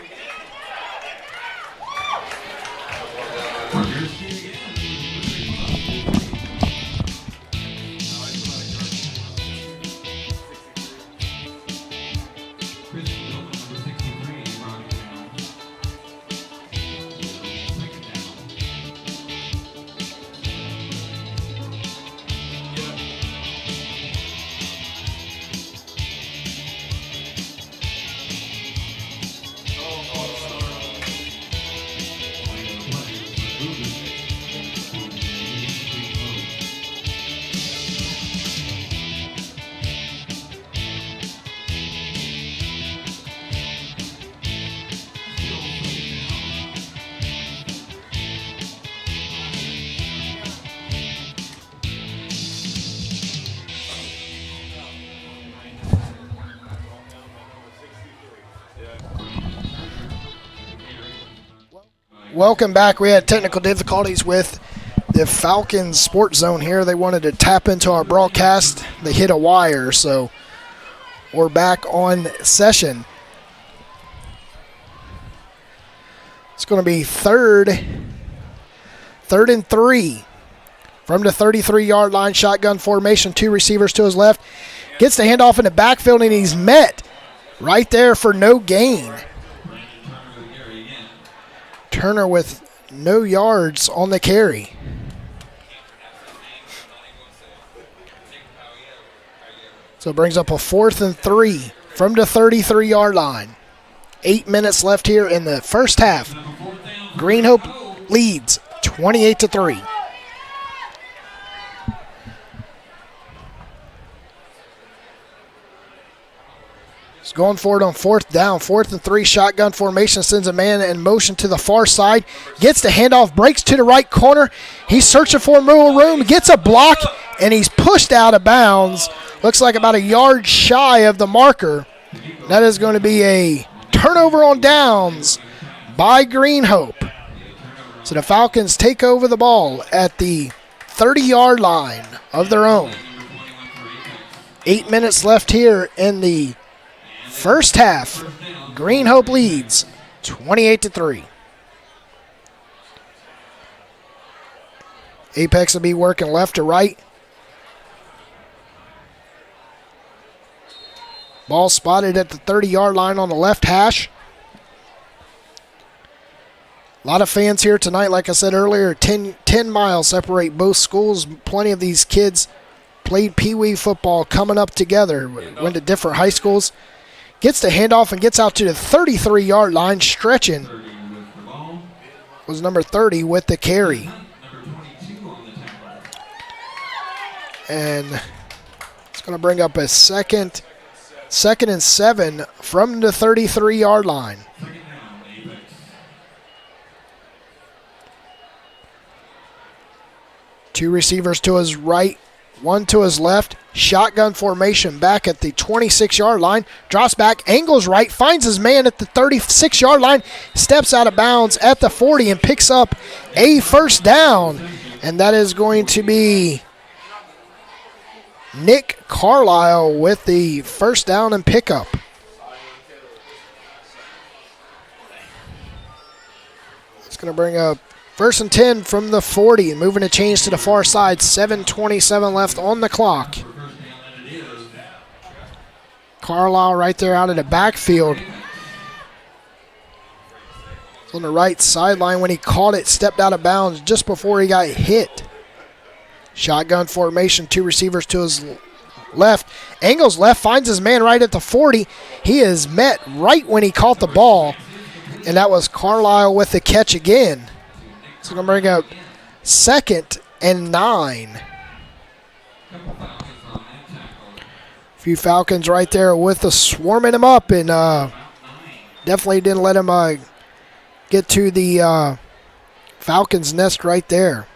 Welcome back. We had technical difficulties with the Falcons Sports Zone here. They wanted to tap into our broadcast. They hit a wire, so we're back on session. It's going to be third and 3 from the 33-yard line. Shotgun formation, 2 receivers to his left. Gets the handoff in the backfield, and he's met right there for no gain. Turner with no yards on the carry. So it brings up a 4th and 3 from the 33-yard line. 8 minutes left here in the first half. Green Hope leads 28-3. He's going for it on 4th down. 4th and 3, shotgun formation, sends a man in motion to the far side. Gets the handoff, breaks to the right corner. He's searching for more room, gets a block, and he's pushed out of bounds. Looks like about a yard shy of the marker. That is going to be a turnover on downs by Green Hope. So the Falcons take over the ball at the 30-yard line of their own. 8 minutes left here in the first half. Green Hope leads 28-3. Apex will be working left to right. Ball spotted at the 30-yard line on the left hash. A lot of fans here tonight. Like I said earlier, 10 miles separate both schools. Plenty of these kids played Pee-wee football coming up together. Went to different high schools. Gets the handoff and gets out to the 33-yard line. Stretching was number 30 with the carry. And it's going to bring up a second and 7 from the 33-yard line. Two receivers to his right, one to his left. Shotgun formation back at the 26-yard line. Drops back, angles right, finds his man at the 36-yard line, steps out of bounds at the 40 and picks up a first down. And that is going to be Nick Carlisle with the first down and pickup. It's going to bring up 1st and 10 from the 40, moving a change to the far side. 7:27 left on the clock. Carlisle right there out of the backfield. On the right sideline when he caught it, stepped out of bounds just before he got hit. Shotgun formation, 2 receivers to his left. Angles left, finds his man right at the 40. He is met right when he caught the ball, and that was Carlisle with the catch again. So going to bring up 2nd and 9. A few Falcons right there with the swarming him up, and definitely didn't let him get to the Falcons nest right there.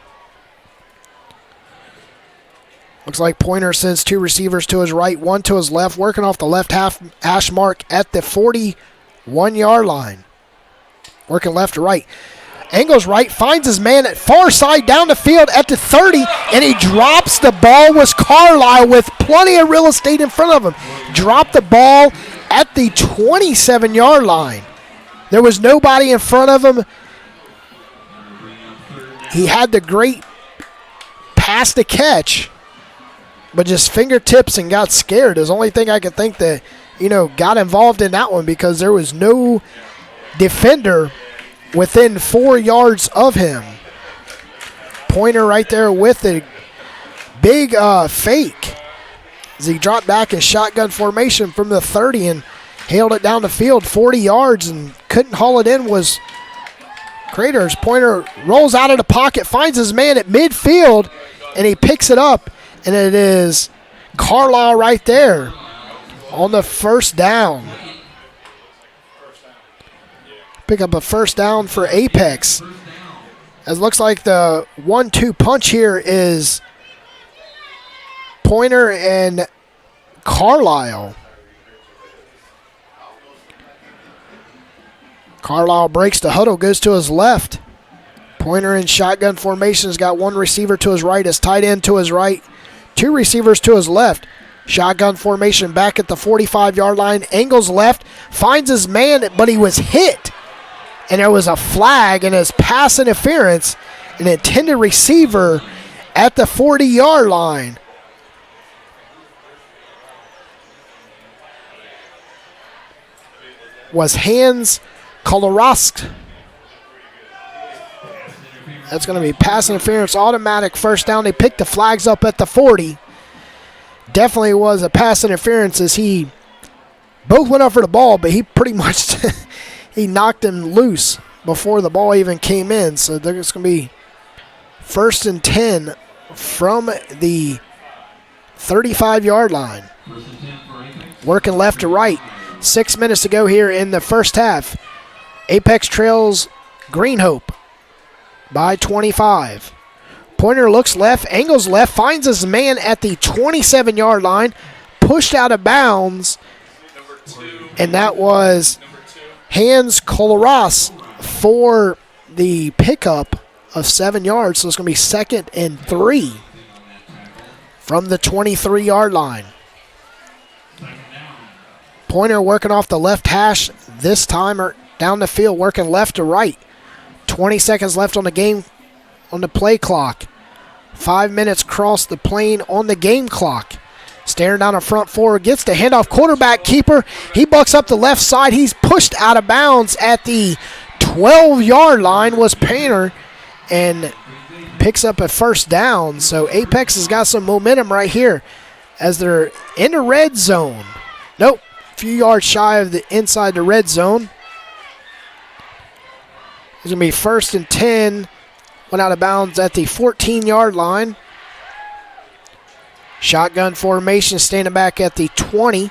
Looks like Pointer sends 2 receivers to his right, 1 to his left, working off the left half hash mark at the 41-yard line. Working left to right. Angles right, finds his man at far side down the field at the 30, and he drops the ball. Was Carlisle with plenty of real estate in front of him. Dropped the ball at the 27-yard line. There was nobody in front of him. He had the great pass to catch, but just fingertips and got scared is the only thing I could think that, got involved in that one, because there was no defender within 4 yards of him. Pointer right there with a big fake as he dropped back in shotgun formation from the 30 and hailed it down the field 40 yards and couldn't haul it in was Craters. Pointer rolls out of the pocket, finds his man at midfield, and he picks it up, and it is Carlisle right there on the first down. Pick up a first down for Apex. As it looks like the 1-2 punch here is Pointer and Carlisle. Carlisle breaks the huddle, goes to his left. Pointer in shotgun formation has got 1 receiver to his right, his tight end to his right, 2 receivers to his left. Shotgun formation back at the 45-yard line. Angles left, finds his man, but he was hit. And there was a flag and his pass interference. An intended receiver at the 40-yard line. Was Hans Kolorask. That's going to be pass interference, automatic first down. They picked the flags up at the 40. Definitely was a pass interference as he both went up for the ball, but he pretty much he knocked him loose before the ball even came in. So there's going to be 1st and 10 from the 35-yard line. Working left to right. 6 minutes to go here in the first half. Apex trails Greenhope by 25. Pointer looks left, angles left, finds his man at the 27-yard line, pushed out of bounds, and that was Hans Koloras for the pickup of 7 yards. So it's going to be 2nd and 3 from the 23-yard line. Pointer working off the left hash this time, or down the field, working left to right. 20 seconds left on the game, on the play clock. 5 minutes cross the plane on the game clock. Staring down the front four, gets the handoff, quarterback keeper. He bucks up the left side. He's pushed out of bounds at the 12-yard line was Painter, and picks up a first down. So Apex has got some momentum right here as they're in the red zone. Nope, a few yards shy of the inside the red zone. It's going to be 1st and 10. Went out of bounds at the 14-yard line. Shotgun formation, standing back at the 20.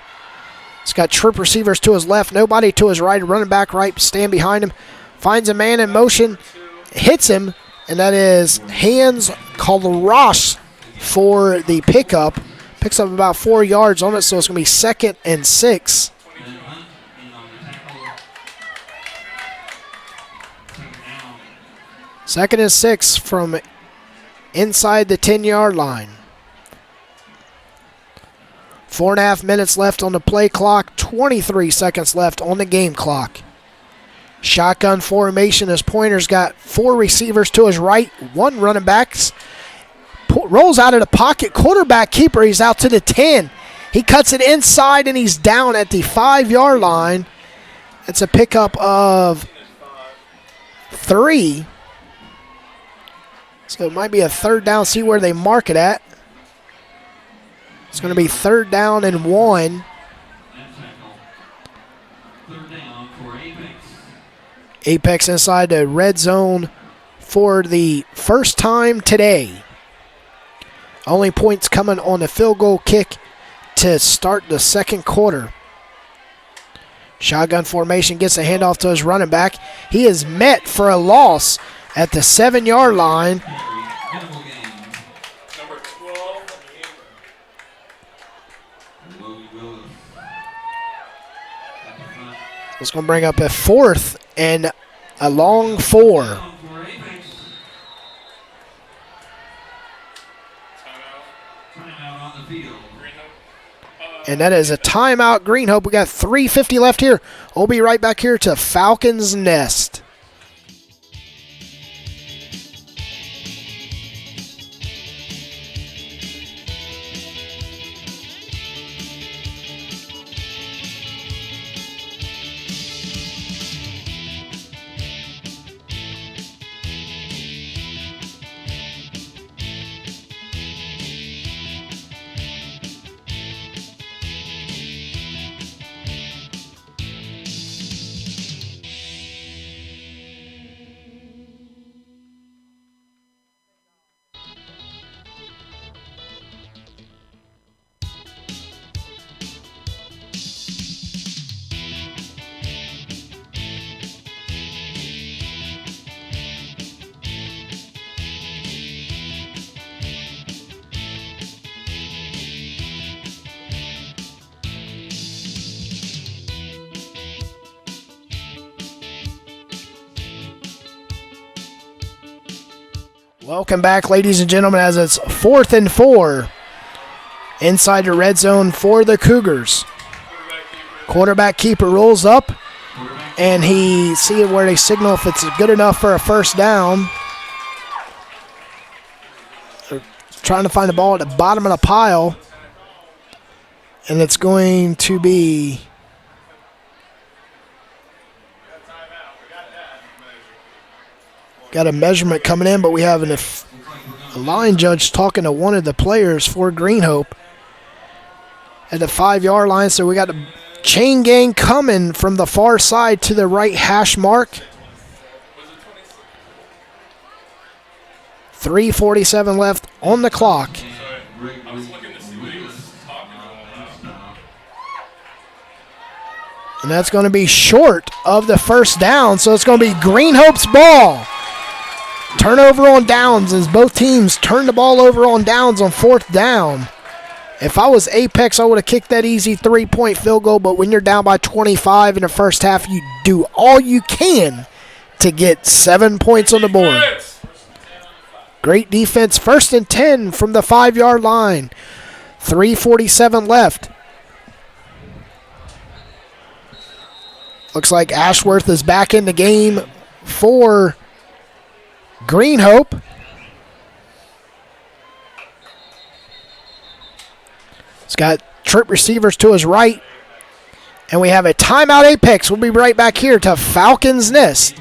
He's got trip receivers to his left, nobody to his right. Running back right, stand behind him. Finds a man in motion, hits him, and that is Hans Koloras for the pickup. Picks up about 4 yards on it, so it's going to be 2nd and 6. Second and 6 from inside the 10-yard line. 4.5 minutes left on the play clock, 23 seconds left on the game clock. Shotgun formation as Pointer's got 4 receivers to his right, 1 running back. Rolls out of the pocket, quarterback keeper, he's out to the 10. He cuts it inside and he's down at the 5-yard line. It's a pickup of 3. So it might be a third down, see where they mark it at. It's going to be 3rd down and 1. Third down for Apex. Apex inside the red zone for the first time today. Only points coming on the field goal kick to start the second quarter. Shotgun formation, gets a handoff to his running back. He is met for a loss at the 7-yard line. Minimal gain. Number 12. Willis. At the front. It's going to bring up a 4th and a long 4. Down for Apex. Timeout on the field. And that is a timeout, Green Hope. We got 3:50 left here. We'll be right back here to Falcons Nest. Welcome back, ladies and gentlemen, as it's 4th and 4 inside the red zone for the Cougars. Quarterback keeper rolls up, and he see where they signal if it's good enough for a first down. They're trying to find the ball at the bottom of the pile, and it's going to be got a measurement coming in, but we have a line judge talking to one of the players for Green Hope at the 5-yard line. So we got a chain gang coming from the far side to the right hash mark. 3:47 left on the clock. I was looking to see what he was talking about. And that's going to be short of the first down, so it's going to be Green Hope's ball. Turnover on downs as both teams turn the ball over on downs on 4th down. If I was Apex, I would have kicked that easy 3-point field goal, but when you're down by 25 in the first half, you do all you can to get 7 points on the board. Great defense. 1st and 10 from the 5-yard line. 3:47 left. Looks like Ashworth is back in the game for Green Hope. He's got trip receivers to his right. And we have a timeout, Apex. We'll be right back here to Falcons Nest.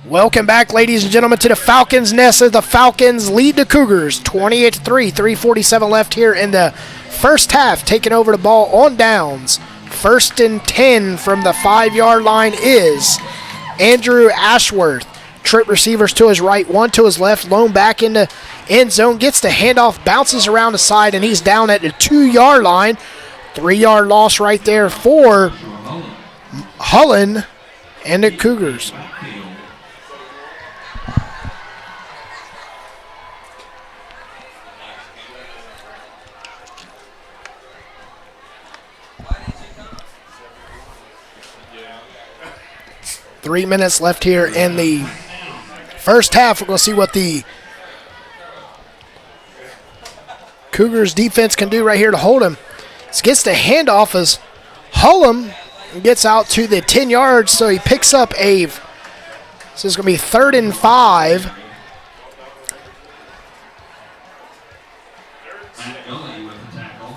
Welcome back, ladies and gentlemen, to the Falcons' Nest as the Falcons lead the Cougars 28-3, 3:47 left here in the first half. Taking over the ball on downs. 1st and 10 from the 5-yard line is Andrew Ashworth. Trip receivers to his right, one to his left, lone back in the end zone, gets the handoff, bounces around the side, and he's down at the 2-yard line. 3-yard loss right there for Hullen and the Cougars. Three minutes left here in the first half. We're going to see what the Cougars defense can do right here to hold him. This gets the handoff as Hullum gets out to the 10 yards, so he picks up a, this is going to be 3rd and 5.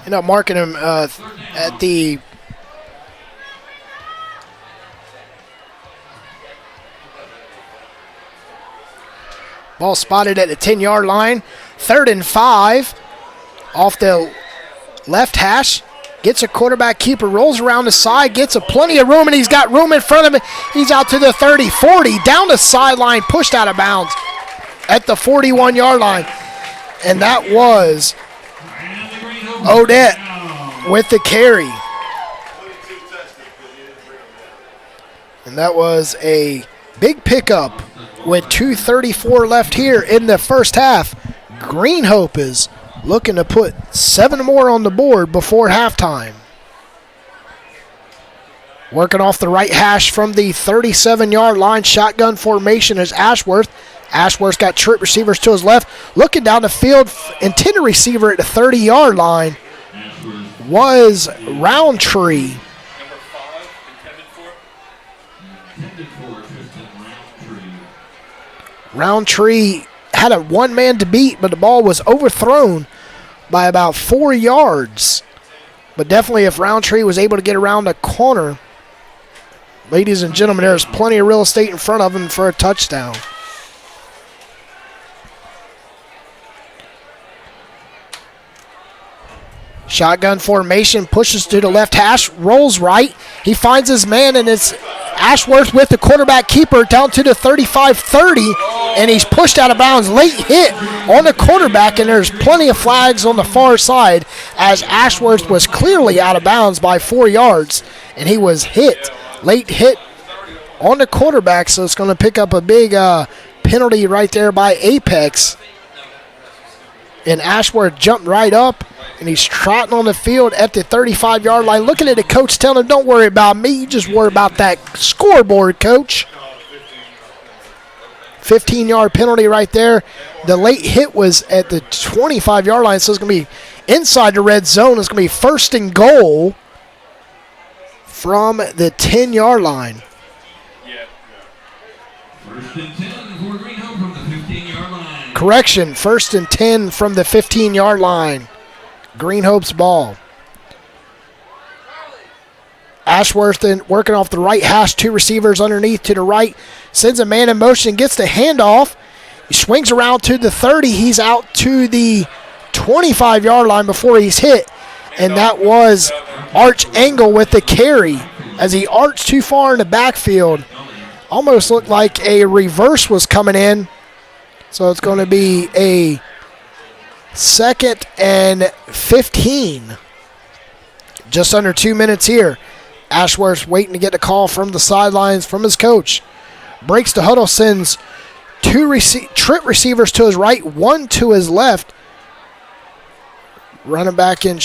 End up marking him at the ball spotted at the 10-yard line. 3rd and 5 off the left hash. Gets a quarterback keeper, rolls around the side, gets a plenty of room, and he's got room in front of him. He's out to the 30, 40, down the sideline, pushed out of bounds at the 41-yard line. And that was Odette with the carry. And that was a big pickup with 2:34 left here in the first half. Greenhope is looking to put 7 more on the board before halftime. Working off the right hash from the 37-yard line. Shotgun formation is Ashworth. Ashworth's got trip receivers to his left. Looking down the field, intended receiver at the 30-yard line was Roundtree. Roundtree had a one-man to beat, but the ball was overthrown by about 4 yards. But definitely if Roundtree was able to get around the corner, ladies and gentlemen, there's plenty of real estate in front of him for a touchdown. Shotgun formation, pushes to the left hash, rolls right. He finds his man, and it's Ashworth with the quarterback keeper down to the 35-30, and he's pushed out of bounds. Late hit on the quarterback, and there's plenty of flags on the far side as Ashworth was clearly out of bounds by 4 yards, and he was hit. Late hit on the quarterback, so it's going to pick up a big penalty right there by Apex. And Ashworth jumped right up, and he's trotting on the field at the 35-yard line, looking at the coach, telling him, don't worry about me, you just worry about that scoreboard, coach. 15-yard penalty right there. The late hit was at the 25-yard line, so it's going to be inside the red zone. It's going to be 1st and goal from the 10-yard line. First and 10 for Greenhope from the 15-yard line. Correction, 1st and 10 from the 15-yard line. Greenhope's ball. Ashworth working off the right hash, 2 receivers underneath to the right, sends a man in motion, gets the handoff. He swings around to the 30. He's out to the 25-yard line before he's hit, and that was Arch Engel with the carry as he arched too far in the backfield. Almost looked like a reverse was coming in, so it's going to be a 2nd and 15. Just under 2 minutes here. Ashworth's waiting to get the call from the sidelines from his coach. Breaks the huddle, sends 2 trip receivers to his right, 1 to his left. Running back in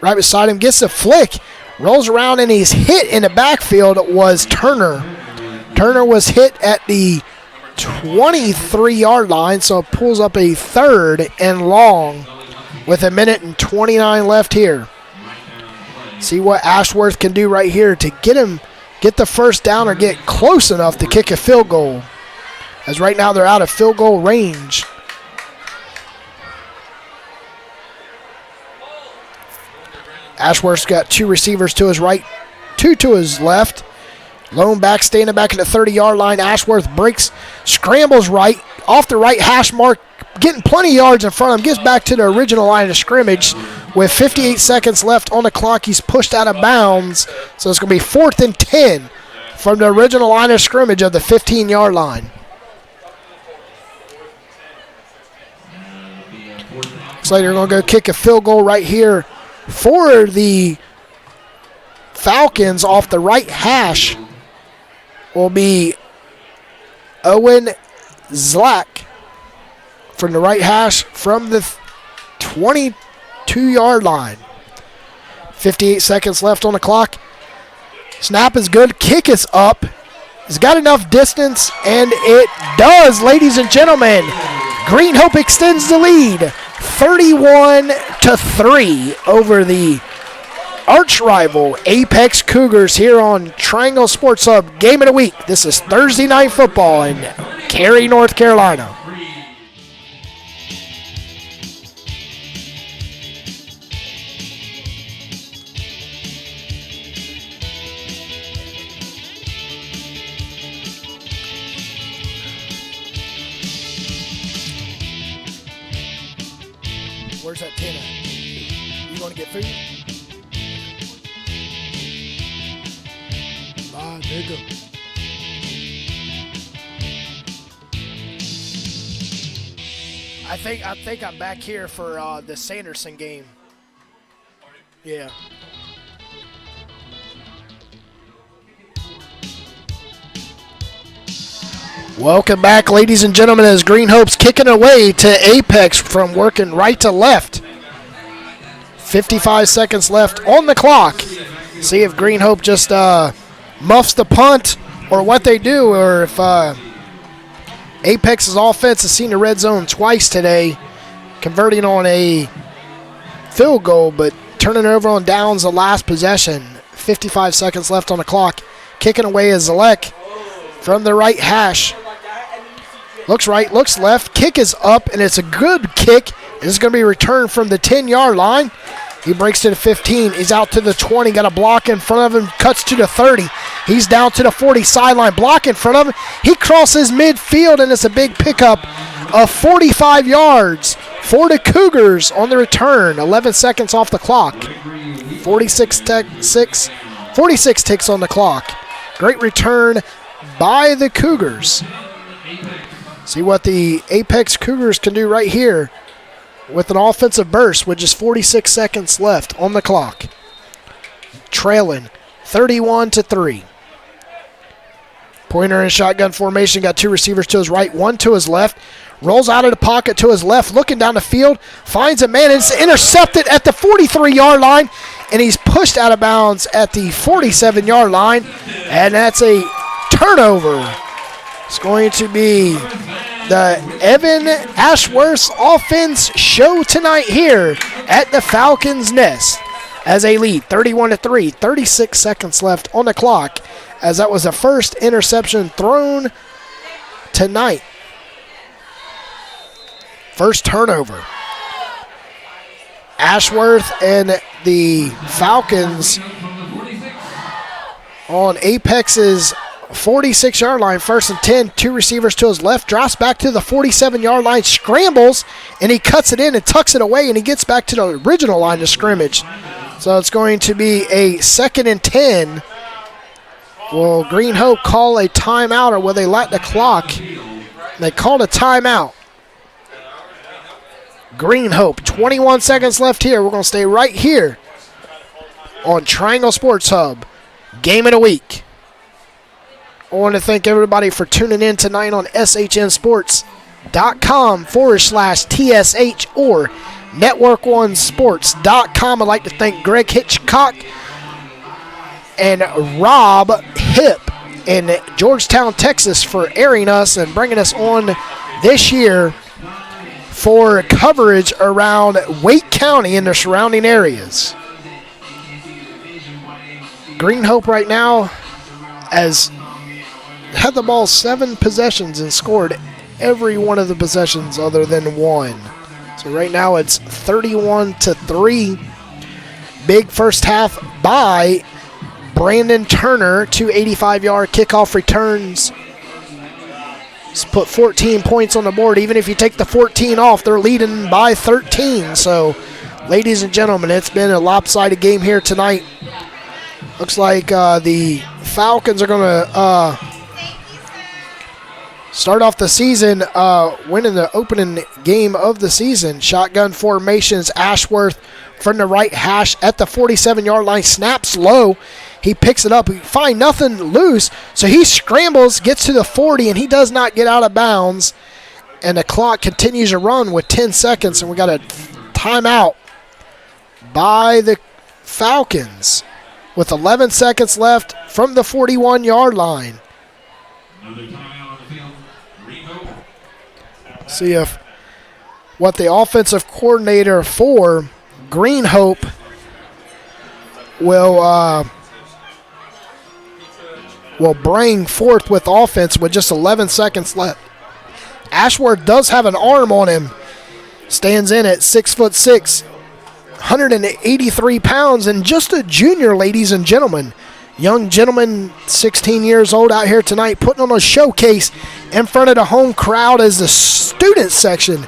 right beside him, gets a flick, rolls around, and he's hit in the backfield. Was Turner. Turner was hit at the 23-yard line, so it pulls up a 3rd and long with 1:29 left here. See what Ashworth can do right here to get the first down or get close enough to kick a field goal. As right now they're out of field goal range. Ashworth's got 2 receivers to his right, 2 to his left. Lone back, standing back at the 30-yard line. Ashworth breaks, scrambles right, off the right hash mark, getting plenty of yards in front of him, gets back to the original line of scrimmage. With 58 seconds left on the clock, he's pushed out of bounds. So it's going to be 4th and 10 from the original line of scrimmage of the 15-yard line. Looks like they're going to go kick a field goal right here for the Falcons off the right hash. Will be Owen Zlack from the right hash from the 22-yard line. 58 seconds left on the clock. Snap is good. Kick is up. It's got enough distance, and it does, ladies and gentlemen. Green Hope extends the lead 31-3 over the arch rival Apex Cougars here on Triangle Sports Hub Game of the Week. This is Thursday Night Football in Cary, North Carolina. Where's that 10 at? You want to get food? Bye, nigga. I think I'm back here for the Sanderson game. Yeah. Welcome back, ladies and gentlemen, as Green Hope's kicking away to Apex from working right to left. 55 seconds left on the clock. See if Green Hope just muffs the punt or what they do, or if Apex's offense has seen the red zone twice today, converting on a field goal, but turning over on downs the last possession. 55 seconds left on the clock. Kicking away is Zalek from the right hash. Looks right, looks left. Kick is up, and it's a good kick. This is going to be returned from the 10-yard line. He breaks to the 15. He's out to the 20. Got a block in front of him. Cuts to the 30. He's down to the 40 sideline. Block in front of him. He crosses midfield, and it's a big pickup of 45 yards for the Cougars on the return. 11 seconds off the clock. 46 ticks on the clock. Great return by the Cougars. See what the Apex Cougars can do right here with an offensive burst with just 46 seconds left on the clock. Trailing 31-3. Pointer in shotgun formation. Got two receivers to his right, one to his left. Rolls out of the pocket to his left, looking down the field. Finds a man. It's intercepted at the 43-yard line, and he's pushed out of bounds at the 47-yard line, and that's a turnover. It's going to be the Evan Ashworth's offense show tonight here at the Falcons' Nest as a lead, 31-3, 36 seconds left on the clock, as that was the first interception thrown tonight. First turnover. Ashworth and the Falcons on Apex's 46-yard line, 1st and 10, two receivers to his left, drops back to the 47-yard line, scrambles, and he cuts it in and tucks it away, and he gets back to the original line of scrimmage. So it's going to be a 2nd and 10. Will Green Hope call a timeout, or will they let the clock? They called a timeout. Green Hope, 21 seconds left here. We're going to stay right here on Triangle Sports Hub, Game of the Week. I want to thank everybody for tuning in tonight on SHNsports.com/TSH or Network1Sports.com. I'd like to thank Greg Hitchcock and Rob Hip in Georgetown, Texas for airing us and bringing us on this year for coverage around Wake County and the surrounding areas. Green Hope right now has had the ball 7 possessions and scored every one of the possessions other than one. So right now it's 31-3. Big first half by Brandon Turner, 2 85-yard kickoff returns. It's put 14 points on the board. Even if you take the 14 off, they're leading by 13. So, ladies and gentlemen, it's been a lopsided game here tonight. Looks like the Falcons are going to start off the season winning the opening game of the season. Shotgun formations, Ashworth from the right hash at the 47-yard line, snaps low. He picks it up. He finds nothing loose, so he scrambles, gets to the 40, and he does not get out of bounds. And the clock continues to run with 10 seconds, and we got a timeout by the Falcons with 11 seconds left from the 41-yard line. Another timeout on the field. Greenhope. See if what the offensive coordinator for Greenhope will bring forth with offense with just 11 seconds left. Ashworth does have an arm on him. Stands in at 6'6", 183 pounds, and just a junior, ladies and gentlemen. Young gentleman, 16 years old, out here tonight, putting on a showcase in front of the home crowd as the student section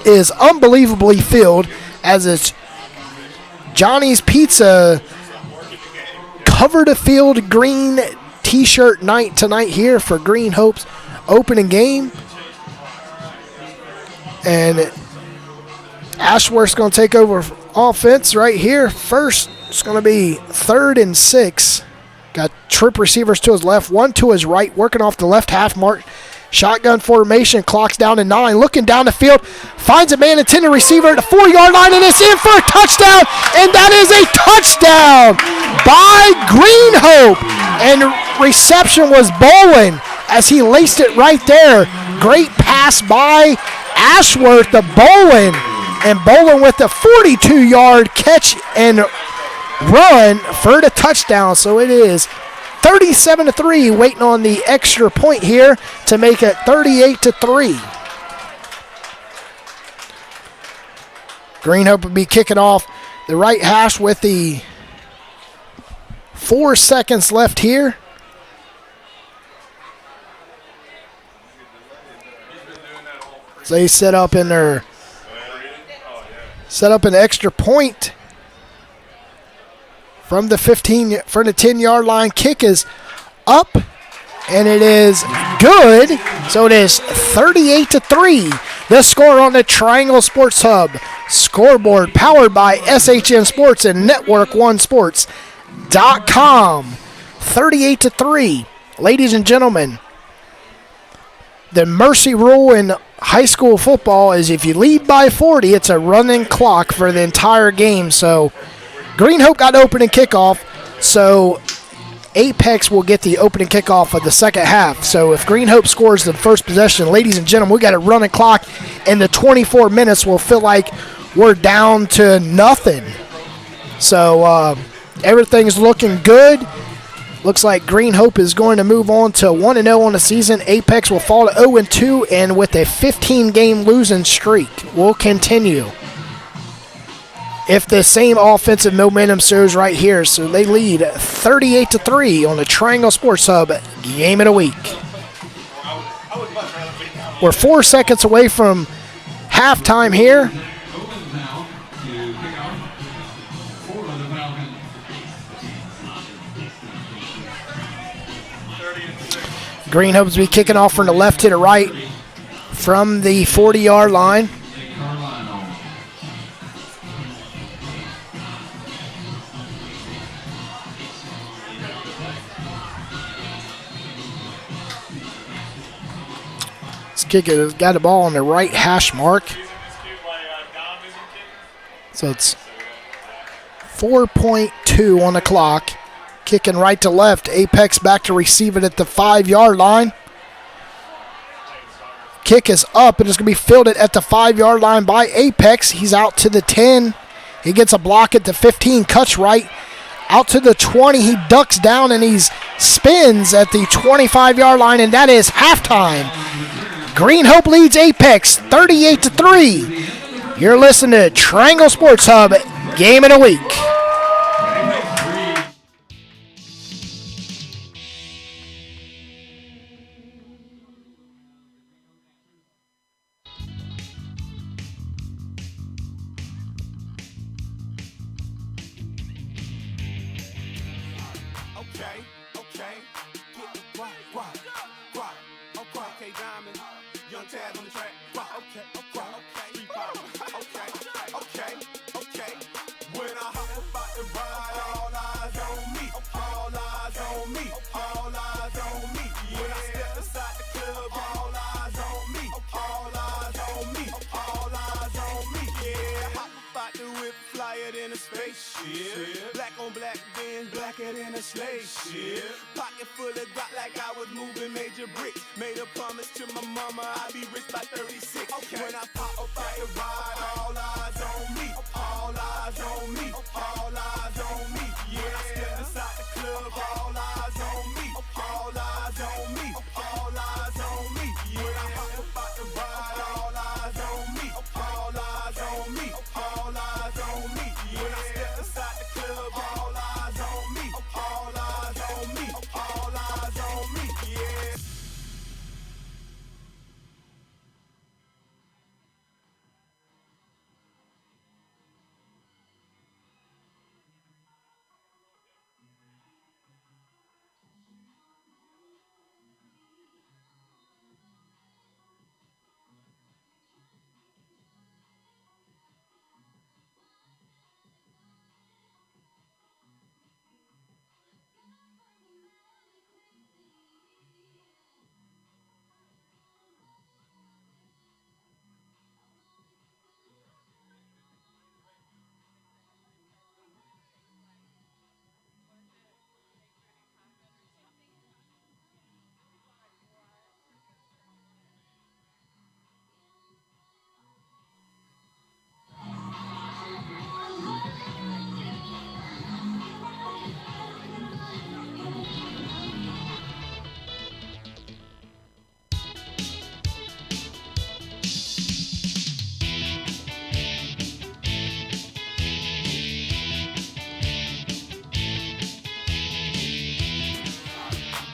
is unbelievably filled, as it's Johnny's Pizza cover the field green T-shirt night tonight here for Greenhope's opening game. And Ashworth's going to take over offense right here. First, it's going to be 3rd and 6. Got trip receivers to his left, one to his right, working off the left half mark. Shotgun formation, clock's down to 9. Looking down the field, finds a man intended receiver at the 4-yard line, and it's in for a touchdown, and that is a touchdown by Greenhope. And reception was Bolin as he laced it right there. Great pass by Ashworth to Bolin, and Bolin with the 42-yard catch and run for the touchdown. So it is 37-3, waiting on the extra point here to make it 38-3. Greenhope will be kicking off the right hash with the 4 seconds left here. So they set up an extra point from the 10-yard line. Kick is up, and it is good. So it is 38-3. The score on the Triangle Sports Hub scoreboard, powered by SHN Sports and Network One Sports.com. 38-3. Ladies and gentlemen, the mercy rule in high school football is if you lead by 40, it's a running clock for the entire game. So Greenhope got opening kickoff, so Apex will get the opening kickoff of the second half. So if Greenhope scores the first possession, ladies and gentlemen, we got a running clock, and the 24 minutes will feel like we're down to nothing. So everything's looking good. Looks like Greenhope is going to move on to 1-0 on the season. Apex will fall to 0-2, and with a 15-game losing streak will continue if the same offensive momentum shows right here. So they lead 38-3 on the Triangle Sports Hub game of the week. We're 4 seconds away from halftime here. Opens now to kick off for the Falcons. Greenhope's be kicking off from the left to the right from the 40-yard line. Carolina. This kicker got the ball on the right hash mark. So it's 4.2 on the clock. Kicking right to left. Apex back to receive it at the 5-yard line. Kick is up, and it's going to be fielded at the 5-yard line by Apex. He's out to the 10. He gets a block at the 15, cuts right. Out to the 20, he ducks down, and he spins at the 25-yard line, and that is halftime. Greenhope leads Apex 38-3. You're listening to Triangle Sports Hub Game of the Week. Pocket full of Glock like I was moving major bricks. Made a promise to my mama I'd be rich by 36. Okay. When I pop up out the ride, all eyes on me. All eyes on me. All eyes on me. Yeah, I step inside the club, all eyes on me. All eyes on me. All eyes on me. Yeah, when I pop up out the ride, all eyes on me. All eyes on me. All eyes on me. Yeah, when I step inside the club, all eyes on me. All eyes on me. All eyes on me. Yeah.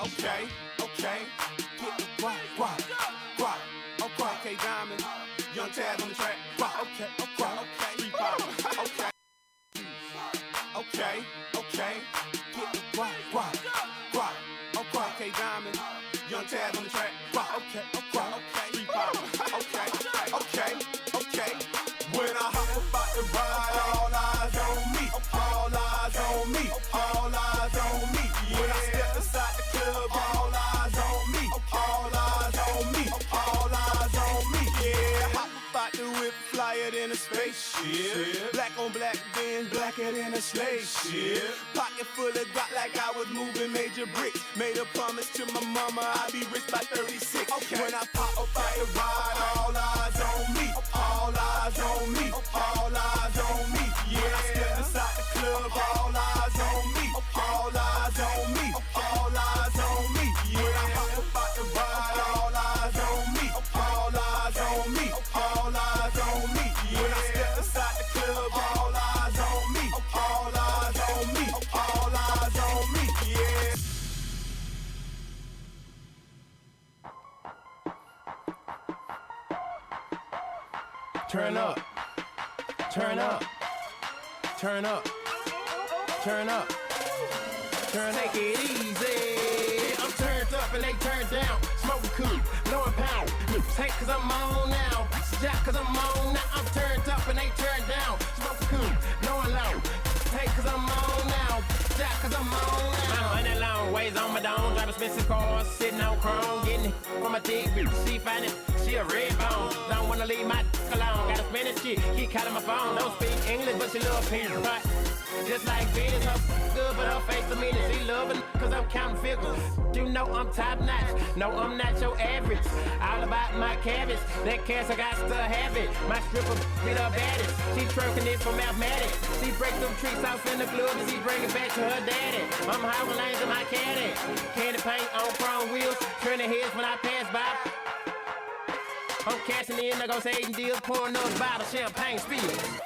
Okay. Get the guap. Okay, Diamond. Young Tab on the track. Okay. Street power. Okay. Get the guap. Okay, Diamond. Young Tab on the track. Okay. Street power. Okay. When I hop about the ride, all eyes on me. All eyes on me. All eyes on me. When I step inside the club, all eyes on me. All eyes on me. All eyes on me. Yeah, hop about the whip, flyer than a spaceship. Black on black, then blacker than a spaceship. Pocket full of Glock like I was moving major bricks. Made a promise to my mama I'd be rich by 36. Okay. When I pop up out the ride, all eyes on me. All eyes on me. All eyes on me. Yeah, I step inside the club, all eyes on me. All eyes on me. All eyes on me. Yeah, when I hop up out the ride, all eyes on me. All eyes on me. All eyes on me. Yeah, when I step inside the club, all eyes on me. All eyes on me. All eyes on me. Yeah. Turn up. Take it easy. I'm turned up and they turned down. Smoking cool, blowing pound. Take cause I'm on now. Jack cause I'm on now. I'm turned up and they turned down. Smoking cool, blowing loud. Take cause I'm on now. Jack cause I'm on now. I'm running long ways on my dome. Driving expensive cars, sitting on chrome. Getting it from a thick bitch. She find it, she a red bone. Don't wanna leave my alone. Gotta spend this shit, keep calling my phone. Don't speak English, but she love pink right. Just like Venus, her good, but her face a meaning. She loving cause I'm counting figures. You know I'm top notch. No, I'm not your average. All about my cabbage. That cash I got to have it. My stripper be the baddest. She twerking it for mathematics. She break them trees off in the club and she bring it back to her daddy. I'm high with lanes in my caddy. Candy paint on chrome wheels. Turning heads when I pass by. I'm cashing in, negotiating deals, pouring those bottles, champagne spills.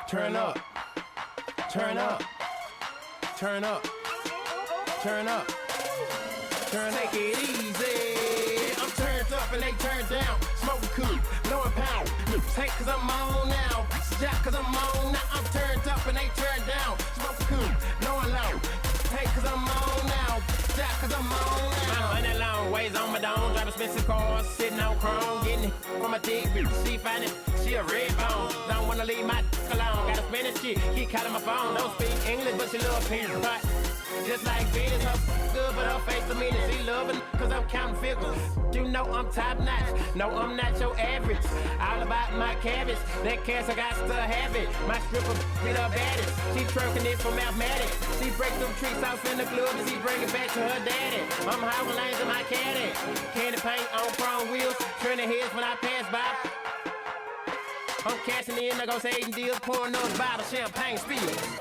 Turn up. Take it easy. I'm turned up and they turned down. Smoking cool, blowing pound. Take cause I'm on now. Jack cause I'm on now. I'm turned up and they turned down. Smoking cool, blowing loud. Take cause I'm on now. Jack cause I'm on now. I'm running long ways on my dome. Driving expensive cars, sitting on chrome. Getting it from a thick bitch. She find it, she a red bone. Don't wanna leave my alone. Gotta spend this shit, keep calling my phone. Don't speak English, but she love pink right. Just like Venus, her good, but her face to me is she loving, cause I'm counting figures. You know I'm top notch, no I'm not your average. All about my cabbage, that cash I got to have it. My stripper be the baddest, she twerking it for mathematics. She break them treats off in the club and she bring it back to her daddy. I'm hauling lanes in my caddy, candy paint on chrome wheels, turning heads when I pass by. I'm cashing in, negotiating deals, pouring those bottles, champagne spills.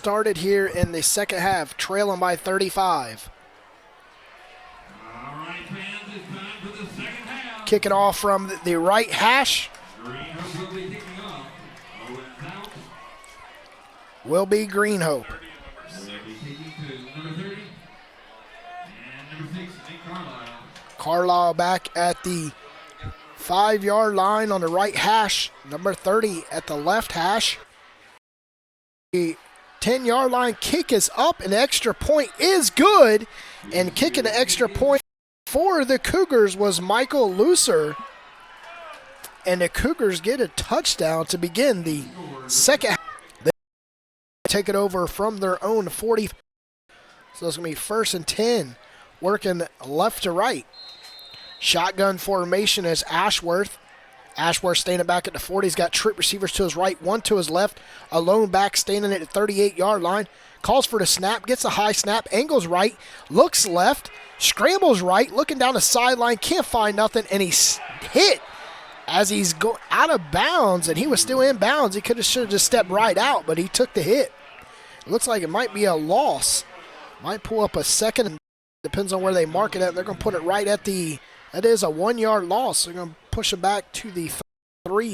started here in the second half, trailing by 35. All right, fans, it's time for the second half. Kicking off from the right hash Greenhope will be kicking off. Owens out. will be Greenhope. They'll be taking to number 30 and number 6, Nick Carlisle. Carlisle back at the 5-yard line on the right hash. Number 30 at the left hash. The 10-yard line kick is up. An extra point is good. And kicking the extra point for the Cougars was Michael Looser. And the Cougars get a touchdown to begin the second half. They take it over from their own 40. So it's going to be 1st and 10, working left to right. Shotgun formation is Ashworth. Ashworth standing back at the 40. He's got troop receivers to his right, one to his left. A lone back standing at the 38-yard line. Calls for the snap, gets a high snap, angles right, looks left, scrambles right, looking down the sideline, can't find nothing, and he's hit as he's out of bounds, and he was still in bounds. He should have just stepped right out, but he took the hit. It looks like it might be a loss. Might pull up a second. Depends on where they mark it at. They're going to put it right at the, that is a 1-yard loss. They're going to push it back to the 3-yard.